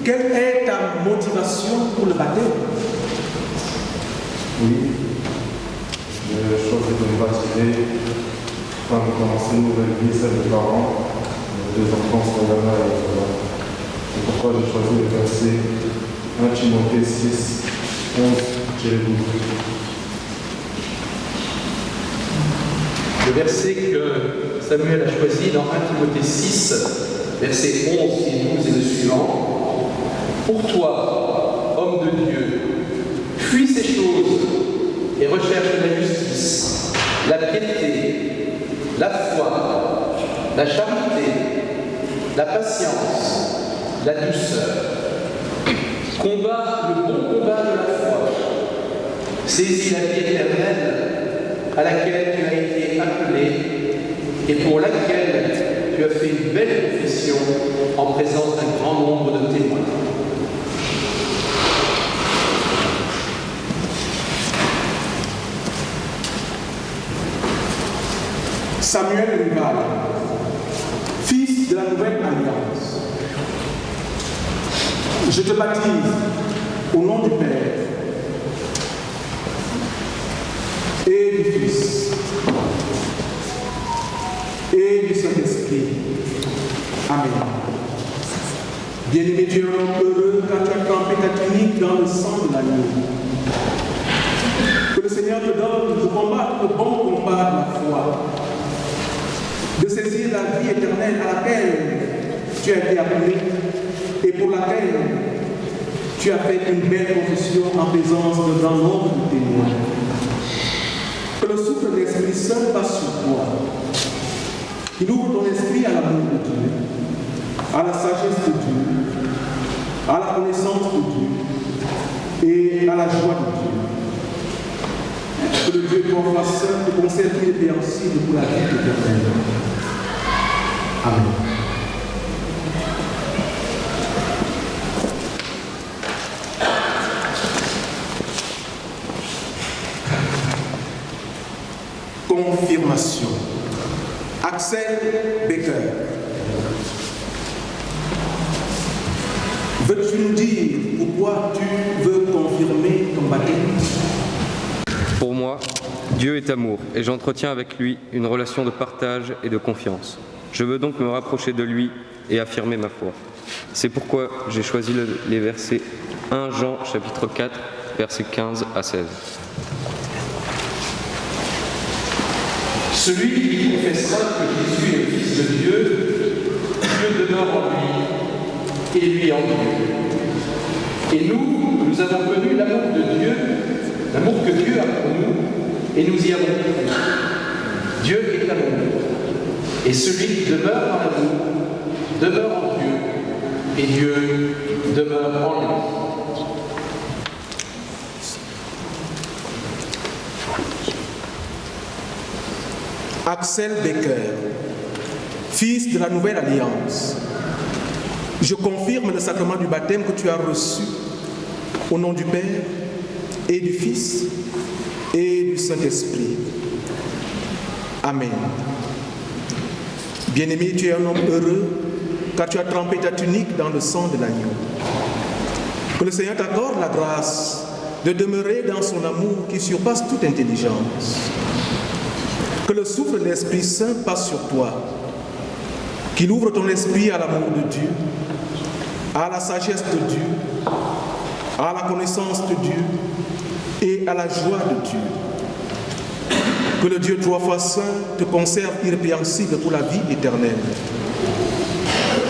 quelle est ta motivation pour le baptême? Oui, je choisis de me baptiser afin de commencer une nouvelle vie, celle de parents, deux enfants sont là et voilà. C'est pourquoi j'ai choisi le verset 1 Timothée 6, 11-12. Le verset que Samuel a choisi dans 1 Timothée 6, versets 11 et 12 et le suivant. Pour toi, homme de Dieu, fuis ces choses et recherche la justice, la piété, la foi, la charité, la patience, la douceur. Combat le bon combat de la foi. Saisis la vie éternelle à laquelle tu as été appelé et pour laquelle tu as fait une belle confession en présence d'un grand nombre de témoins. Samuel Rival, fils de la nouvelle alliance, je te baptise au nom du Père et du Fils et du Saint-Esprit. Amen. Bien-aimé, tu es un homme heureux car tu as trempé ta tunique dans le sang de l'agneau. Que le Seigneur te donne de combattre le bon combat de la foi, de saisir la vie éternelle à laquelle tu as été appelé et pour laquelle tu as fait une belle confession en présence de grand nombre de témoins. Que le souffle de l'Esprit Saint passe sur toi. Il ouvre ton esprit à l'amour de Dieu, à la sagesse de Dieu, à la connaissance de Dieu et à la joie de Dieu. Que le Dieu toi saint te conserve irrépréhensible pour la vie éternelle. Amen. Confirmation. Axel Becker. Veux-tu nous dire pourquoi tu veux confirmer ton baptême? Pour moi, Dieu est amour et j'entretiens avec lui une relation de partage et de confiance. Je veux donc me rapprocher de lui et affirmer ma foi. C'est pourquoi j'ai choisi les versets 1 Jean chapitre 4, versets 15 à 16. Celui qui confessera que Jésus est le Fils de Dieu, Dieu demeure en lui et lui en Dieu. Et nous avons connu l'amour de Dieu, l'amour que Dieu a pour nous, et nous y avons cru. Dieu est amour. Et celui qui demeure dans l'amour demeure en Dieu, et Dieu demeure en lui. Axel Becker, fils de la Nouvelle Alliance, je confirme le sacrement du baptême que tu as reçu au nom du Père et du Fils et du Saint-Esprit. Amen. Bien-aimé, tu es un homme heureux car tu as trempé ta tunique dans le sang de l'agneau. Que le Seigneur t'accorde la grâce de demeurer dans son amour qui surpasse toute intelligence. Que le souffle de l'Esprit Saint passe sur toi, qu'il ouvre ton esprit à l'amour de Dieu, à la sagesse de Dieu, à la connaissance de Dieu et à la joie de Dieu. Que le Dieu trois fois saint te conserve irrépréhensible pour la vie éternelle.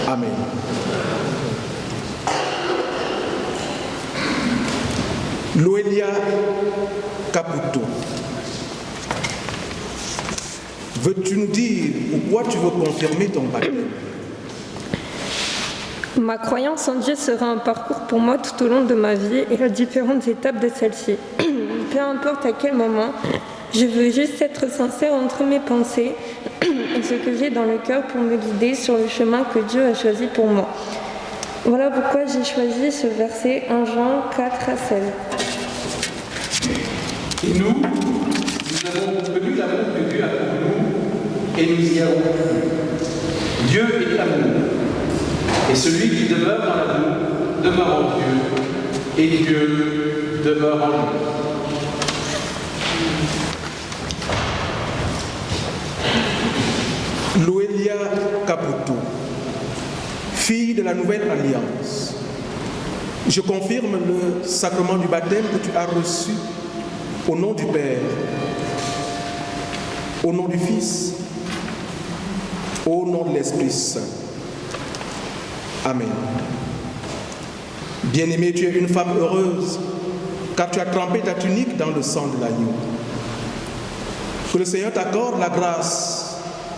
Amen. Loelia Caputo. Veux-tu nous dire pourquoi tu veux confirmer ton baptême? Ma croyance en Dieu sera un parcours pour moi tout au long de ma vie et à différentes étapes de celle-ci. Peu importe à quel moment, je veux juste être sincère entre mes pensées et ce que j'ai dans le cœur pour me guider sur le chemin que Dieu a choisi pour moi. Voilà pourquoi j'ai choisi ce verset 1 Jean 4 à 16. Et nous avons connu l'amour que Dieu a pour nous et nous y avons cru. Dieu est amour. Et celui qui demeure dans l'amour demeure en Dieu et Dieu demeure en lui. Loelia Caputo, fille de la Nouvelle Alliance, je confirme le sacrement du baptême que tu as reçu au nom du Père, au nom du Fils, au nom de l'Esprit Saint. Amen. Bien-aimée, tu es une femme heureuse, car tu as trempé ta tunique dans le sang de l'agneau. Que le Seigneur t'accorde la grâce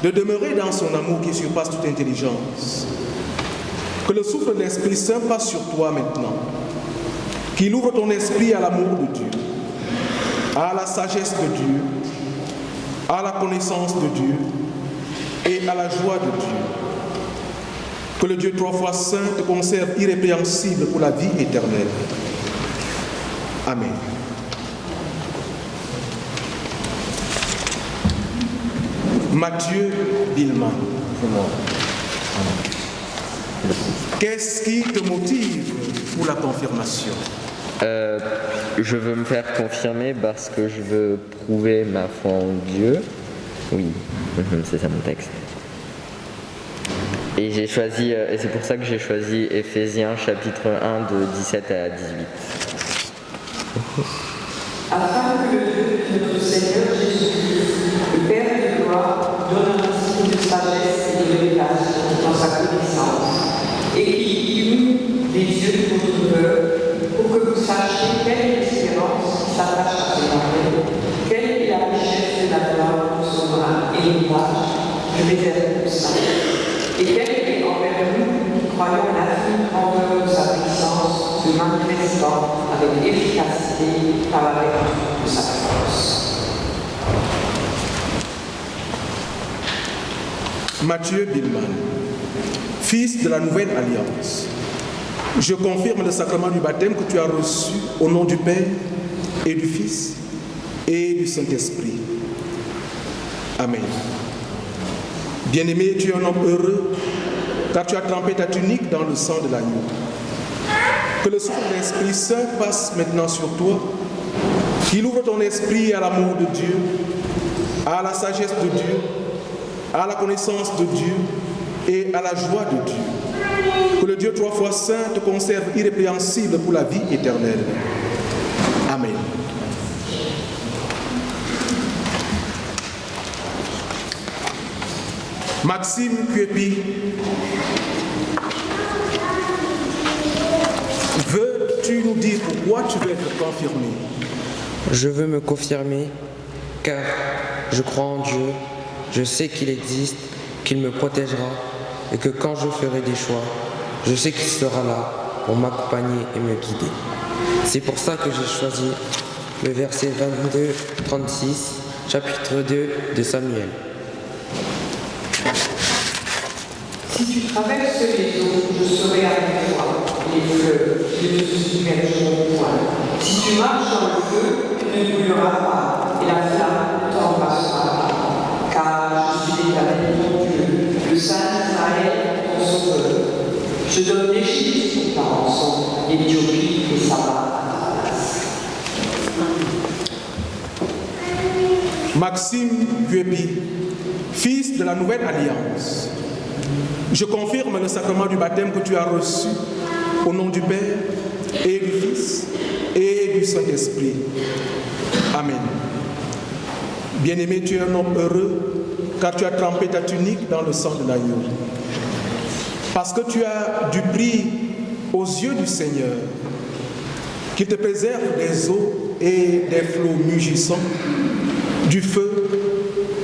de demeurer dans son amour qui surpasse toute intelligence. Que le souffle de l'Esprit Saint passe sur toi maintenant, qu'il ouvre ton esprit à l'amour de Dieu, à la sagesse de Dieu, à la connaissance de Dieu et à la joie de Dieu. Que le Dieu trois fois saint te conserve irrépréhensible pour la vie éternelle. Amen. Mathieu Billman. Qu'est-ce qui te motive pour la confirmation? Je veux me faire confirmer parce que je veux prouver ma foi en Dieu. Oui, c'est ça mon texte. Et j'ai choisi, et c'est pour ça que j'ai choisi Éphésiens chapitre 1 de 17 à 18. Afin que le Dieu de notre Seigneur Jésus-Christ, le Père de gloire, donne un signe de sagesse et de révélation dans sa connaissance, et qu'il illumine les yeux de votre cœur, pour que vous sachiez quelle est l'espérance qui s'attache à ce baptême, quelle est la richesse de la gloire de son héritage, du réserve saint, et quelle est envers nous qui croyons à l'infinie grandeur de sa puissance, se manifestant avec efficacité par la vertu de sa force. Mathieu Billman, fils de la Nouvelle Alliance, je confirme le sacrement du baptême que tu as reçu au nom du Père et du Fils et du Saint-Esprit. Amen. Bien-aimé, tu es un homme heureux, car tu as trempé ta tunique dans le sang de l'agneau. Que le souffle de l'Esprit Saint passe maintenant sur toi, qu'il ouvre ton esprit à l'amour de Dieu, à la sagesse de Dieu, à la connaissance de Dieu et à la joie de Dieu. Que le Dieu trois fois saint te conserve irrépréhensible pour la vie éternelle. Amen. Maxime Cuepi, veux-tu nous dire pourquoi tu veux être confirmé? Je veux me confirmer car je crois en Dieu, je sais qu'il existe, qu'il me protégera et que quand je ferai des choix, je sais qu'il sera là pour m'accompagner et me guider. C'est pour ça que j'ai choisi le verset 22-36, chapitre 2 de Samuel. Si tu traverses les eaux, je serai avec toi, et les fleuves qui ne te submergeront point. Si tu marches dans le feu, tu ne brûleras pas, et la flamme ne t'embrassera pas. Car je suis l'Éternel ton Dieu, le Saint d'Israël, ton Sauveur. Je donne l'Égypte pour ta rançon, l'Éthiopie et Saba à ta place. Maxime Guebi, fils de la Nouvelle Alliance, je confirme le sacrement du baptême que tu as reçu au nom du Père et du Fils et du Saint-Esprit. Amen. Bien-aimé, tu es un homme heureux car tu as trempé ta tunique dans le sang de l'agneau. Parce que tu as du prix aux yeux du Seigneur, qu'il te préserve des eaux et des flots mugissants, du feu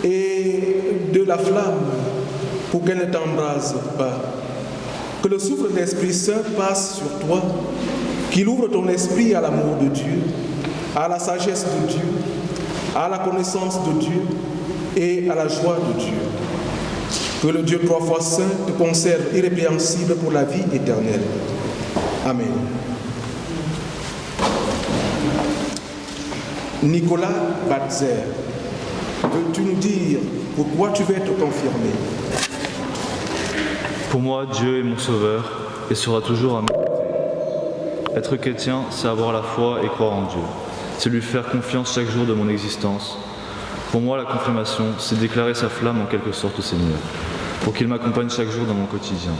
et de la flamme, pour qu'elle ne t'embrase pas. Que le souffle de l'Esprit Saint passe sur toi, qu'il ouvre ton esprit à l'amour de Dieu, à la sagesse de Dieu, à la connaissance de Dieu et à la joie de Dieu. Que le Dieu 3 fois saint te conserve irrépréhensible pour la vie éternelle. Amen. Nicolas Batzer, veux-tu nous dire pourquoi tu veux être confirmé? Pour moi, Dieu est mon sauveur et sera toujours à mes côtés. Être chrétien, c'est avoir la foi et croire en Dieu. C'est lui faire confiance chaque jour de mon existence. Pour moi, la confirmation, c'est déclarer sa flamme en quelque sorte au Seigneur, pour qu'il m'accompagne chaque jour dans mon quotidien.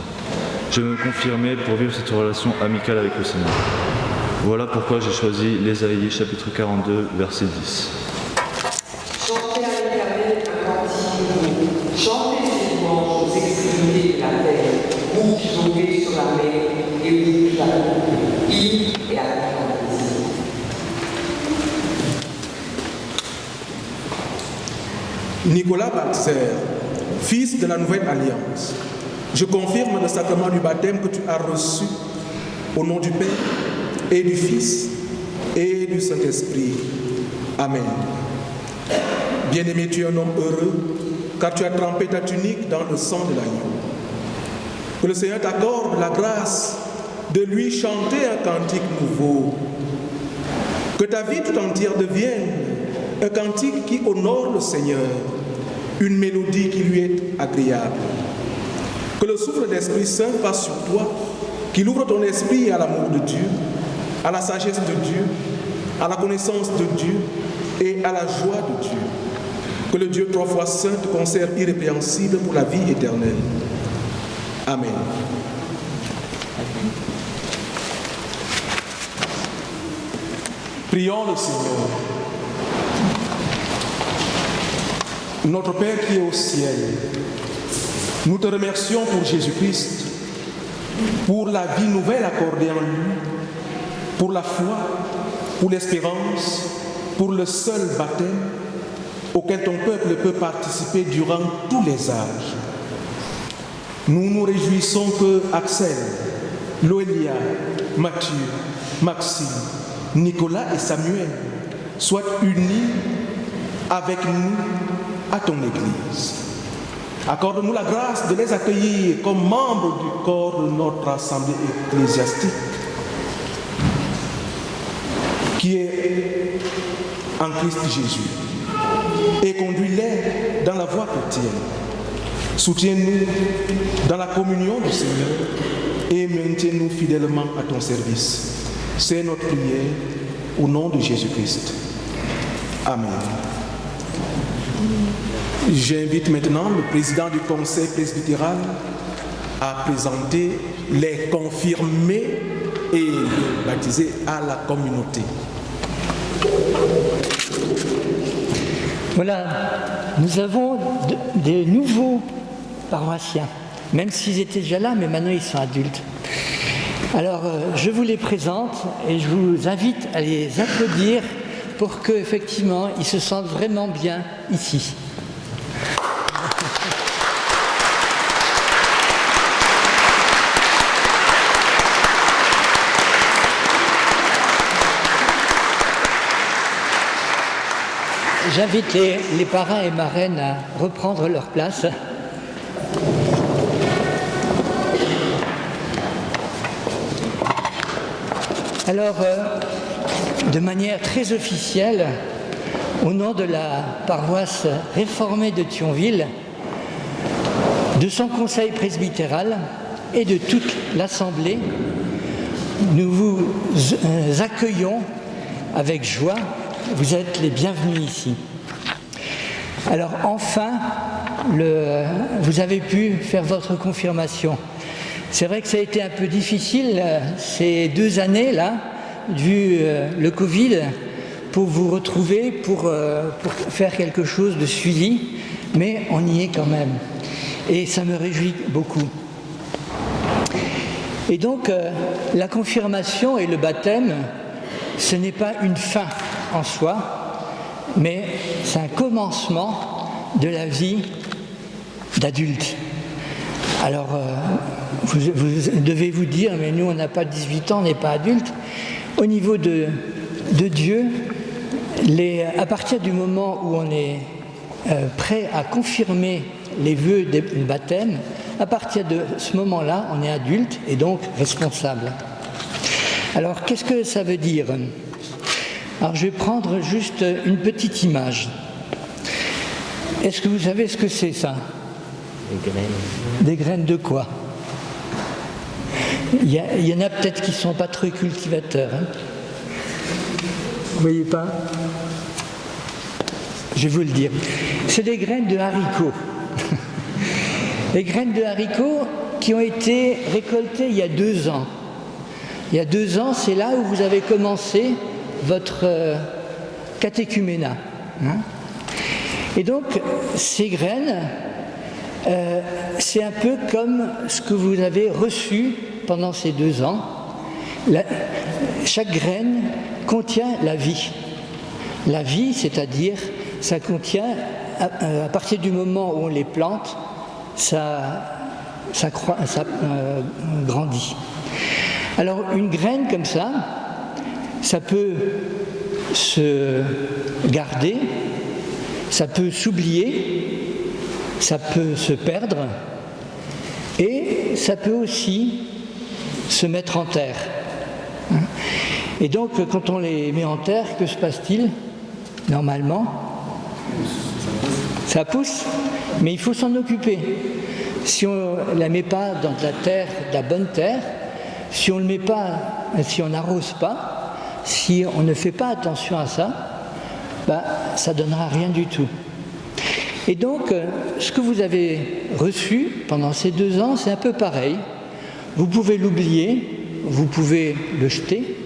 Je veux me confirmer pour vivre cette relation amicale avec le Seigneur. Voilà pourquoi j'ai choisi l'Ésaïe chapitre 42, verset 10. Chantez à l'Éternel un cantique, chantez ses louanges aux extrémités de la terre, vous qui tombez sur la mer et vous qui la coupez, il et à la Nicolas Batzer, fils de la Nouvelle Alliance, je confirme le sacrement du baptême que tu as reçu au nom du Père et du Fils et du Saint-Esprit. Amen. Bien-aimé, tu es un homme heureux, car tu as trempé ta tunique dans le sang de l'agneau. Que le Seigneur t'accorde la grâce de lui chanter un cantique nouveau. Que ta vie tout entière devienne un cantique qui honore le Seigneur, une mélodie qui lui est agréable. Que le souffle d'Esprit Saint passe sur toi, qu'il ouvre ton esprit à l'amour de Dieu, à la sagesse de Dieu, à la connaissance de Dieu et à la joie de Dieu. Que le Dieu 3 fois saint te conserve irrépréhensible pour la vie éternelle. Amen. Prions le Seigneur. Notre Père qui est au ciel, nous te remercions pour Jésus-Christ, pour la vie nouvelle accordée en lui, pour la foi, pour l'espérance, pour le seul baptême auquel ton peuple peut participer durant tous les âges. Nous nous réjouissons que Axel, Loélia, Mathieu, Maxime, Nicolas et Samuel soient unis avec nous à ton Église. Accorde-nous la grâce de les accueillir comme membres du corps de notre assemblée ecclésiastique, qui est en Christ Jésus, et conduis-les dans la voie chrétienne. Soutiens-nous dans la communion du Seigneur et maintiens-nous fidèlement à ton service. C'est notre prière au nom de Jésus-Christ. Amen. J'invite maintenant le président du conseil presbytéral à présenter les confirmés et les baptisés à la communauté. Voilà, nous avons des nouveaux paroissiens, même s'ils étaient déjà là, mais maintenant ils sont adultes. Alors, je vous les présente et je vous invite à les applaudir pour qu'effectivement, ils se sentent vraiment bien ici. J'invite les parrains et marraines à reprendre leur place. Alors, de manière très officielle, au nom de la paroisse réformée de Thionville, de son conseil presbytéral et de toute l'Assemblée, nous vous accueillons avec joie. Vous êtes les bienvenus ici. Alors enfin, vous avez pu faire votre confirmation. C'est vrai que ça a été un peu difficile ces 2 années-là, vu le Covid, pour vous retrouver, pour faire quelque chose de suivi, mais on y est quand même. Et ça me réjouit beaucoup. Et donc, la confirmation et le baptême, ce n'est pas une fin en soi, mais c'est un commencement de la vie d'adulte. Alors, vous devez vous dire, mais nous on n'a pas 18 ans, on n'est pas adultes. Au niveau de Dieu, à partir du moment où on est prêt à confirmer les vœux du baptême, à partir de ce moment-là, on est adulte et donc responsable. Alors, qu'est-ce que ça veut dire? Alors, je vais prendre juste une petite image. Est-ce que vous savez ce que c'est, ça? Des graines. Des graines de quoi? Il y en a peut-être qui ne sont pas très cultivateurs. Hein. Vous voyez pas? Je vais vous le dire. C'est des graines de haricots. Les graines de haricots qui ont été récoltées il y a 2 ans. Il y a 2 ans, c'est là où vous avez commencé votre catéchuménat. Hein. Et donc, ces graines, c'est un peu comme ce que vous avez reçu pendant ces 2 ans. Chaque graine contient la vie. La vie, c'est-à-dire, ça contient, à partir du moment où on les plante, ça grandit. Alors, une graine comme ça, ça peut se garder, ça peut s'oublier, ça peut se perdre, et ça peut aussi se mettre en terre. Et donc, quand on les met en terre, que se passe-t-il? Normalement, ça pousse, mais il faut s'en occuper. Si on ne la met pas dans de la terre, de la bonne terre, si on le met pas, si on n'arrose pas, si on ne fait pas attention à ça, ça ne donnera rien du tout. Et donc, ce que vous avez reçu pendant ces 2 ans, c'est un peu pareil. Vous pouvez l'oublier, vous pouvez le jeter,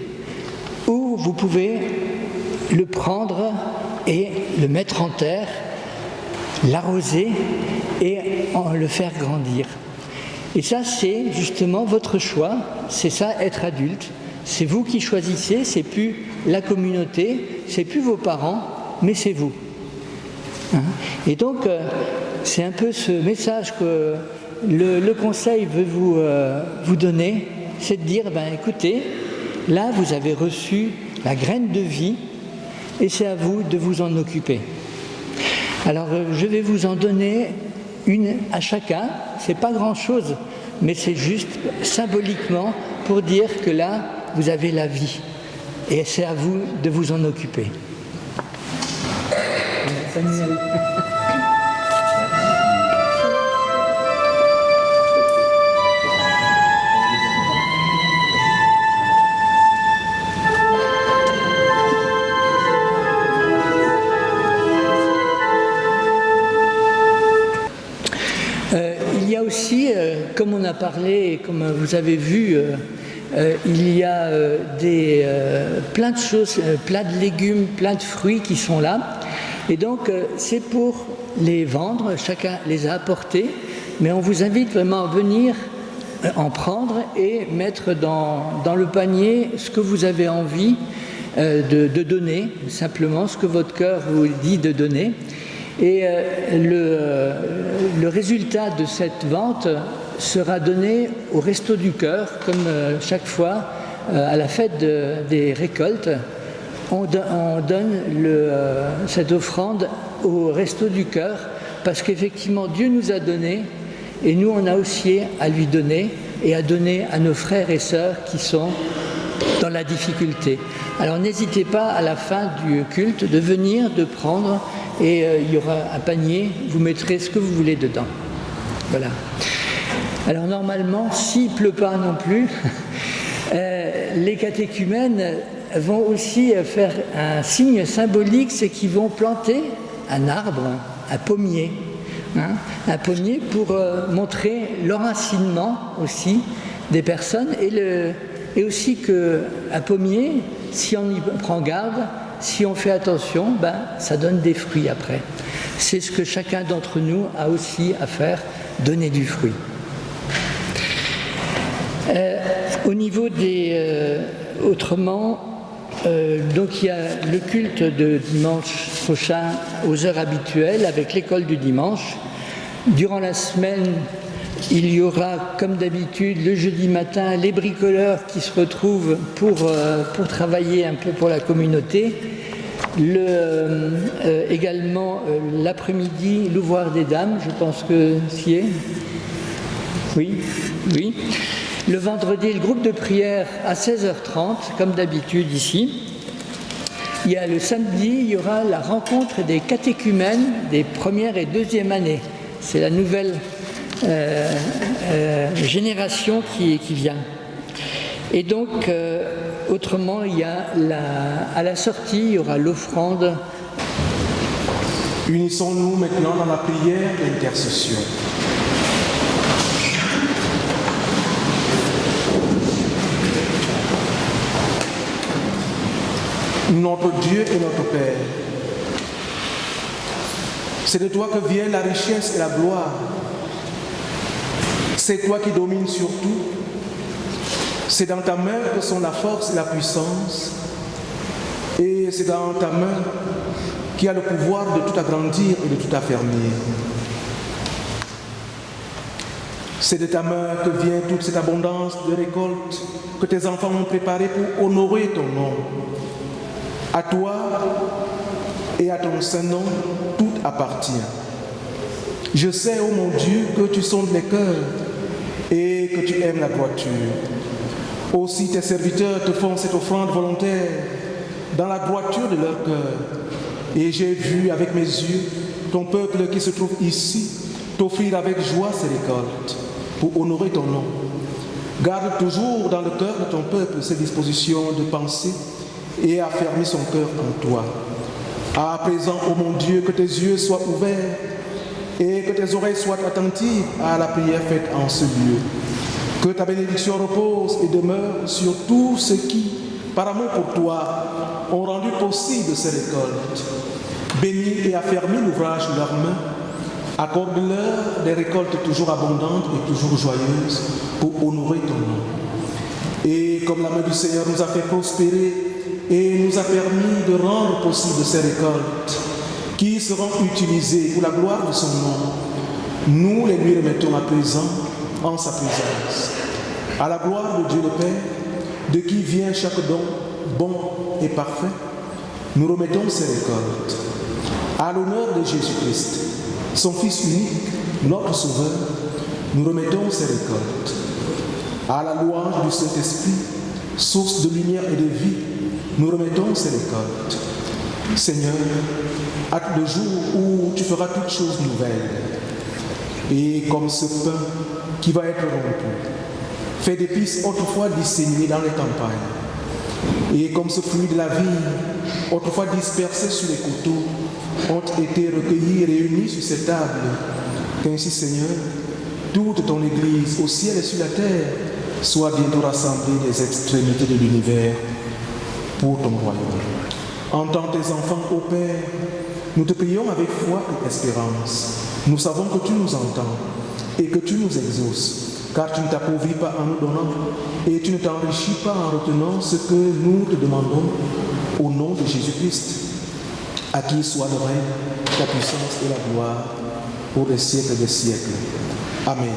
ou vous pouvez le prendre et le mettre en terre, l'arroser et le faire grandir. Et ça, c'est justement votre choix, c'est ça, être adulte. C'est vous qui choisissez, c'est plus la communauté, c'est plus vos parents, mais c'est vous. Hein? Et donc, c'est un peu ce message que le Conseil veut vous donner, c'est de dire, écoutez, là, vous avez reçu la graine de vie, et c'est à vous de vous en occuper. Alors, je vais vous en donner une à chacun, c'est pas grand-chose, mais c'est juste symboliquement pour dire que là, vous avez la vie, et c'est à vous de vous en occuper. Samuel. Il y a aussi, comme on a parlé et comme vous avez vu, il y a plein de choses, plein de légumes, plein de fruits qui sont là. Et donc, c'est pour les vendre, chacun les a apportés, mais on vous invite vraiment à venir en prendre et mettre dans le panier ce que vous avez envie de donner, simplement ce que votre cœur vous dit de donner. Et le résultat de cette vente sera donné au Resto du Cœur, comme chaque fois à la fête des récoltes. On donne cette offrande au Resto du Cœur parce qu'effectivement Dieu nous a donné et nous on a aussi à lui donner et à donner à nos frères et sœurs qui sont dans la difficulté. Alors n'hésitez pas à la fin du culte de venir, de prendre et il y aura un panier, vous mettrez ce que vous voulez dedans. Voilà. Alors normalement, s'il ne pleut pas non plus, les catéchumènes vont aussi faire un signe symbolique, c'est qu'ils vont planter un arbre, un pommier. Un pommier pour montrer l'enracinement aussi des personnes et aussi qu'un pommier, si on y prend garde, si on fait attention, ça donne des fruits après. C'est ce que chacun d'entre nous a aussi à faire, donner du fruit. Au niveau des... autrement, donc il y a le culte de dimanche prochain aux heures habituelles avec l'école du dimanche. Durant la semaine, il y aura, comme d'habitude, le jeudi matin, les bricoleurs qui se retrouvent pour travailler un peu pour la communauté. Également, l'après-midi, l'ouvroir des dames, je pense que s'y est. Oui. Le vendredi, le groupe de prière à 16h30, comme d'habitude ici. Il y a le samedi, il y aura la rencontre des catéchumènes des premières et deuxième années. C'est la nouvelle génération qui vient. Et donc, autrement, il y a à la sortie, il y aura l'offrande. Unissons-nous maintenant dans la prière d'intercession. Notre Dieu et notre Père, c'est de toi que vient la richesse et la gloire. C'est toi qui domines sur tout. C'est dans ta main que sont la force et la puissance. Et c'est dans ta main qui a le pouvoir de tout agrandir et de tout affermir. C'est de ta main que vient toute cette abondance de récolte que tes enfants ont préparée pour honorer ton nom. À toi et à ton saint nom, tout appartient. Je sais, ô mon Dieu, que tu sondes les cœurs et que tu aimes la droiture. Aussi tes serviteurs te font cette offrande volontaire dans la droiture de leur cœur. Et j'ai vu avec mes yeux ton peuple qui se trouve ici t'offrir avec joie ces récoltes pour honorer ton nom. Garde toujours dans le cœur de ton peuple ces dispositions de pensée et affermis son cœur en toi. À présent, ô mon Dieu, que tes yeux soient ouverts et que tes oreilles soient attentives à la prière faite en ce lieu. Que ta bénédiction repose et demeure sur tous ceux qui, par amour pour toi, ont rendu possible ces récoltes. Bénis et affermis l'ouvrage de leurs mains. Accorde-leur des récoltes toujours abondantes et toujours joyeuses pour honorer ton nom. Et comme la main du Seigneur nous a fait prospérer et nous a permis de rendre possible ces récoltes qui seront utilisées pour la gloire de son nom, nous les lui remettons à présent en sa présence. À la gloire de Dieu le Père, de qui vient chaque don bon et parfait, nous remettons ces récoltes. À l'honneur de Jésus-Christ, son Fils unique, notre Sauveur, nous remettons ces récoltes. À la louange du Saint-Esprit, source de lumière et de vie, nous remettons ces récoltes. Seigneur, hâte le jour où tu feras toutes choses nouvelles. Et comme ce pain qui va être rompu, fait d'épices autrefois disséminées dans les campagnes, et comme ce fruit de la vigne, autrefois dispersé sur les couteaux, ont été recueillis et réunis sur cette table, qu'ainsi, Seigneur, toute ton Église, au ciel et sur la terre, soit bientôt rassemblée des extrémités de l'univers pour ton royaume. Entends tes enfants, ô Père, nous te prions avec foi et espérance. Nous savons que tu nous entends et que tu nous exauces, car tu ne t'appauvris pas en nous donnant et tu ne t'enrichis pas en retenant ce que nous te demandons au nom de Jésus-Christ, à qui soit le règne, la puissance et la gloire pour les siècles des siècles. Amen.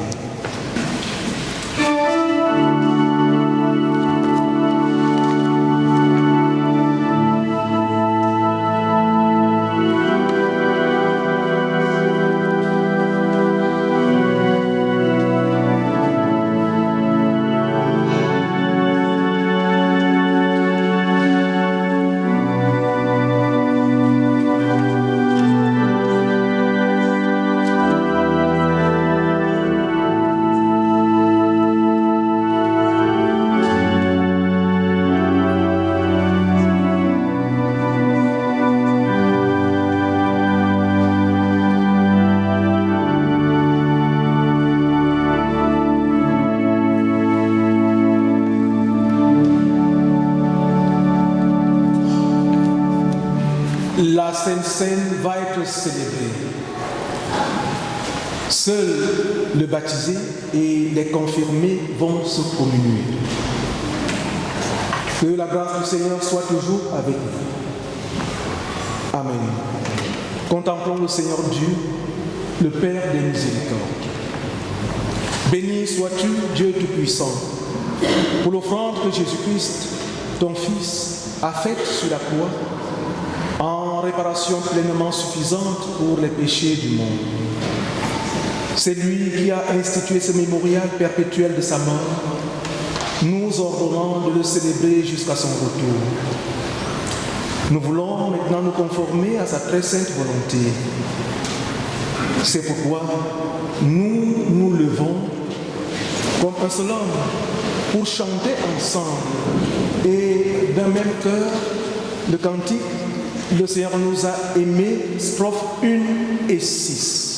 La Sainte Seine va être célébrée. Seuls le baptisé et les confirmés vont se communier. Que la grâce du Seigneur soit toujours avec vous. Amen. Contemplons le Seigneur Dieu, le Père des miséricordes. Béni sois-tu, Dieu Tout-Puissant, pour l'offrande que Jésus-Christ, ton Fils, a faite sur la croix, en réparation pleinement suffisante pour les péchés du monde. C'est lui qui a institué ce mémorial perpétuel de sa mort, nous ordonnant de le célébrer jusqu'à son retour. Nous voulons maintenant nous conformer à sa très sainte volonté. C'est pourquoi nous nous levons comme un seul homme pour chanter ensemble et d'un même cœur le cantique « Le Seigneur nous a aimés » strophes 1 et 6.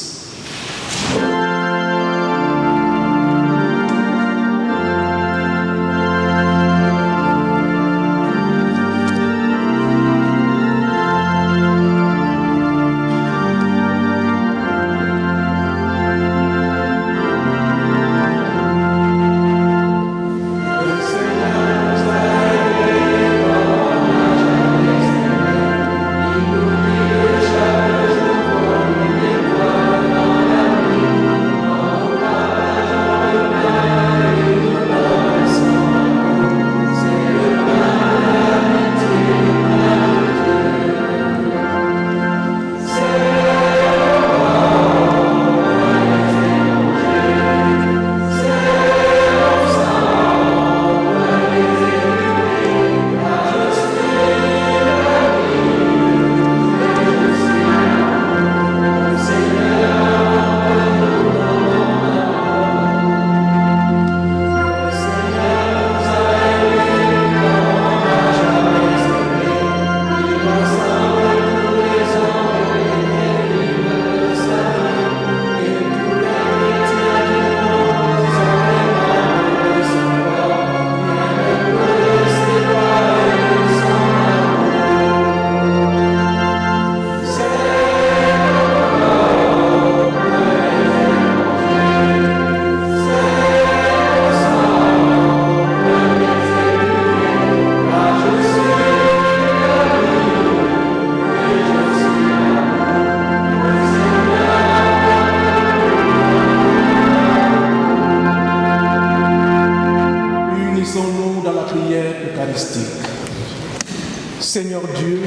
Seigneur Dieu,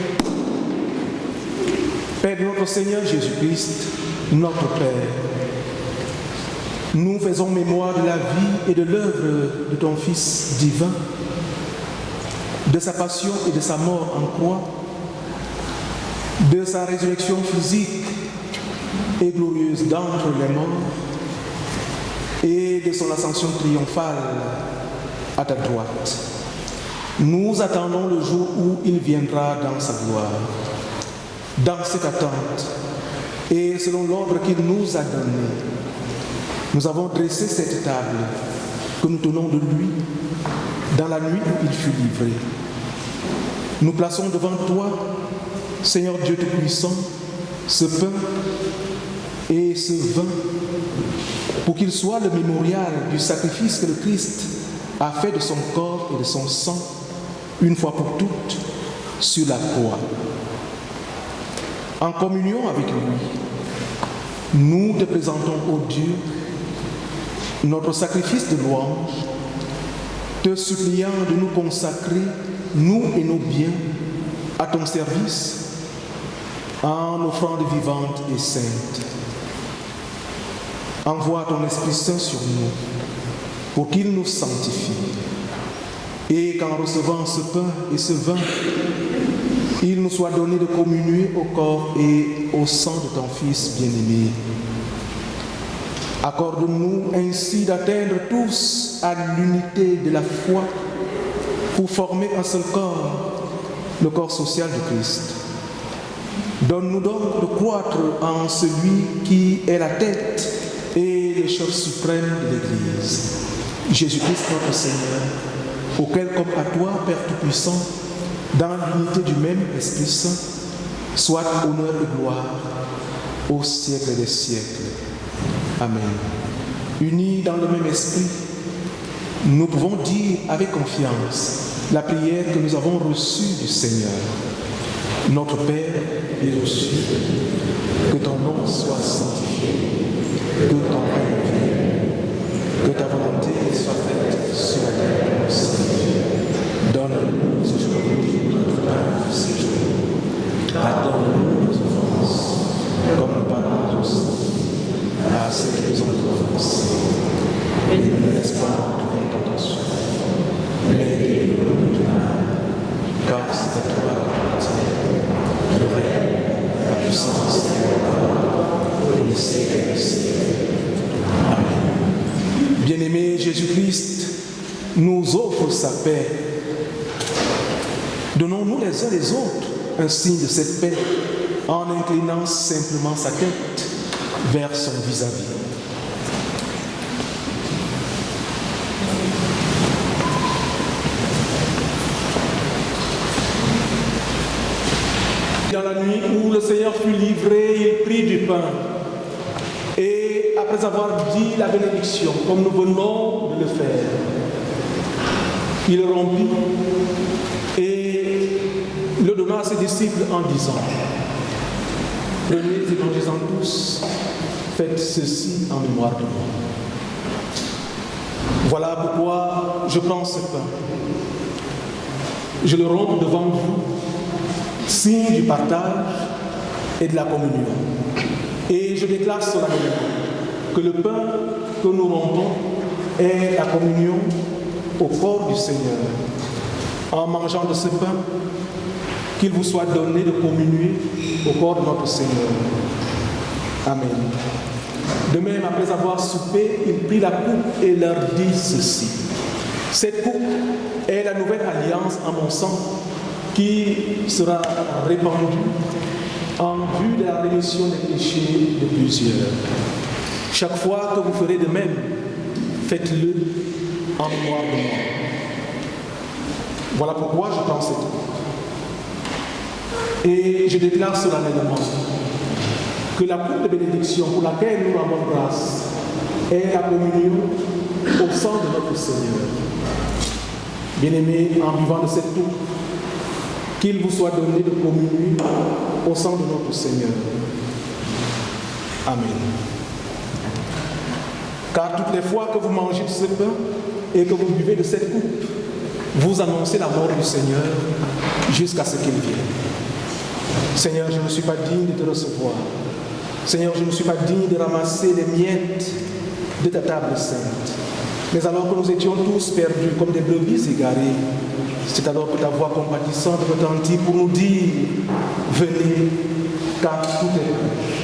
Père de notre Seigneur Jésus-Christ, notre Père, nous faisons mémoire de la vie et de l'œuvre de ton Fils divin, de sa passion et de sa mort en croix, de sa résurrection physique et glorieuse d'entre les morts, et de son ascension triomphale à ta droite. Nous attendons le jour où il viendra dans sa gloire. Dans cette attente, et selon l'ordre qu'il nous a donné, nous avons dressé cette table que nous tenons de lui dans la nuit où il fut livré. Nous plaçons devant toi, Seigneur Dieu Tout-Puissant, ce pain et ce vin, pour qu'il soit le mémorial du sacrifice que le Christ a fait de son corps et de son sang, une fois pour toutes, sur la croix. En communion avec lui, nous te présentons, ô Dieu, notre sacrifice de louange, te suppliant de nous consacrer, nous et nos biens, à ton service, en offrande vivante et sainte. Envoie ton Esprit Saint sur nous, pour qu'il nous sanctifie, et qu'en recevant ce pain et ce vin, il nous soit donné de communier au corps et au sang de ton Fils bien-aimé. Accorde-nous ainsi d'atteindre tous à l'unité de la foi pour former un seul corps, le corps social de Christ. Donne-nous donc de croître en celui qui est la tête et le chef suprême de l'Église, Jésus-Christ notre Seigneur, auquel, comme à toi, Père Tout-Puissant, dans l'unité du même Esprit Saint, soit honneur et gloire au siècle des siècles. Amen. Unis dans le même esprit, nous pouvons dire avec confiance la prière que nous avons reçue du Seigneur. Notre Père est aux cieux, que ton nom soit sanctifié, que ton règne vienne, ceux qui nous ont offensés. Et ne nous laisse pas entrer en tentation, mais délivre-nous du mal. Car c'est à toi le règne, la puissance et la gloire, pour les siècles des siècles. Amen. Bien-aimé, Jésus-Christ nous offre sa paix. Donnons-nous les uns les autres un signe de cette paix en inclinant simplement sa tête vers son vis-à-vis. Dans la nuit où le Seigneur fut livré, il prit du pain. Et après avoir dit la bénédiction, comme nous venons de le faire, il rompit et le donna à ses disciples en disant: prenez et mangez-en tous, faites ceci en mémoire de moi. Voilà pourquoi je prends ce pain. Je le romps devant vous, signe du partage et de la communion. Et je déclare solennellement que le pain que nous rompons est la communion au corps du Seigneur. En mangeant de ce pain, qu'il vous soit donné de communier au corps de notre Seigneur. Amen. De même, après avoir soupé, il prit la coupe et leur dit ceci: cette coupe est la nouvelle alliance en mon sang qui sera répandue en vue de la rémission des péchés de plusieurs. Chaque fois que vous ferez de même, faites-le en mémoire de moi. Voilà pourquoi je prends cette coupe. Et je déclare solennellement que la coupe de bénédiction pour laquelle nous rendons grâce est la communion au sang de notre Seigneur. Bien-aimés, en vivant de cette coupe, qu'il vous soit donné de communier au sang de notre Seigneur. Amen. Car toutes les fois que vous mangez de ce pain et que vous buvez de cette coupe, vous annoncez la mort du Seigneur jusqu'à ce qu'il vienne. Seigneur, je ne suis pas digne de te recevoir. Seigneur, je ne suis pas digne de ramasser les miettes de ta table sainte. Mais alors que nous étions tous perdus comme des brebis égarées, c'est alors que ta voix compatissante retentit pour nous dire: venez, car tout est prêt.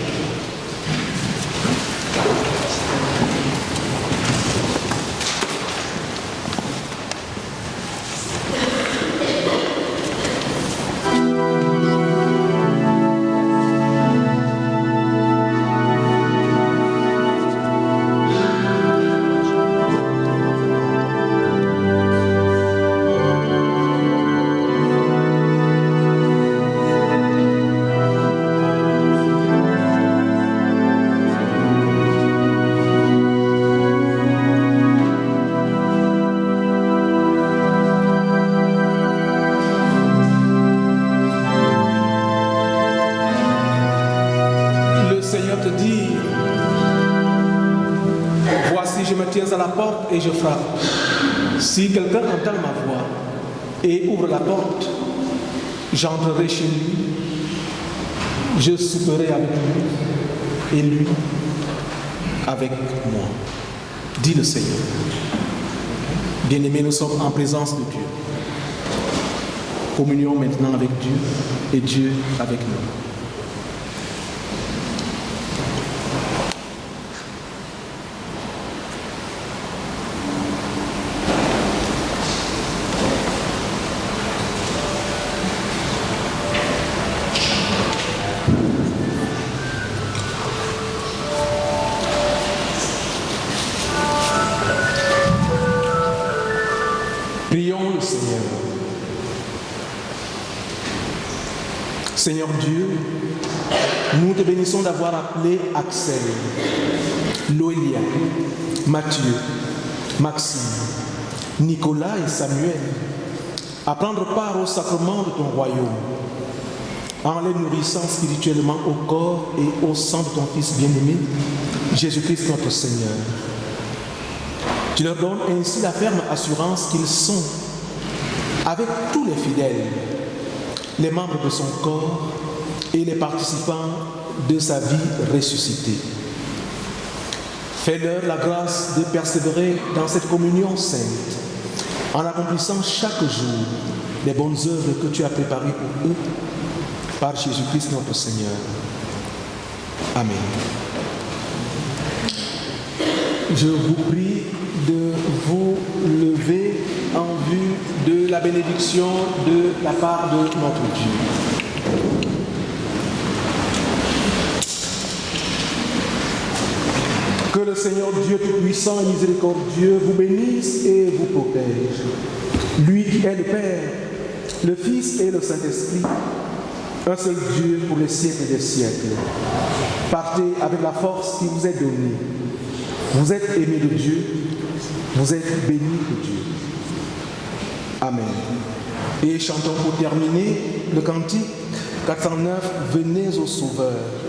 Et je frappe. Si quelqu'un entend ma voix et ouvre la porte, j'entrerai chez lui, je souperai avec lui et lui avec moi, dit le Seigneur. Bien-aimés, nous sommes en présence de Dieu. Communion maintenant avec Dieu et Dieu avec nous. Prions le Seigneur. Seigneur Dieu, nous te bénissons d'avoir appelé Axel, Loélia, Mathieu, Maxime, Nicolas et Samuel à prendre part au sacrement de ton royaume, en les nourrissant spirituellement au corps et au sang de ton Fils bien-aimé, Jésus-Christ notre Seigneur. Tu leur donnes ainsi la ferme assurance qu'ils sont, avec tous les fidèles, les membres de son corps et les participants de sa vie ressuscitée. Fais-leur la grâce de persévérer dans cette communion sainte, en accomplissant chaque jour les bonnes œuvres que tu as préparées pour eux, par Jésus-Christ notre Seigneur. Amen. Je vous prie de vous lever en vue de la bénédiction de la part de notre Dieu. Que le Seigneur Dieu Tout-Puissant et Miséricordieux vous bénisse et vous protège. Lui qui est le Père, le Fils et le Saint-Esprit, un seul Dieu pour les siècles des siècles. Partez avec la force qui vous est donnée. Vous êtes aimés de Dieu, vous êtes bénis de Dieu. Amen. Et chantons pour terminer le cantique 409, Venez au Sauveur.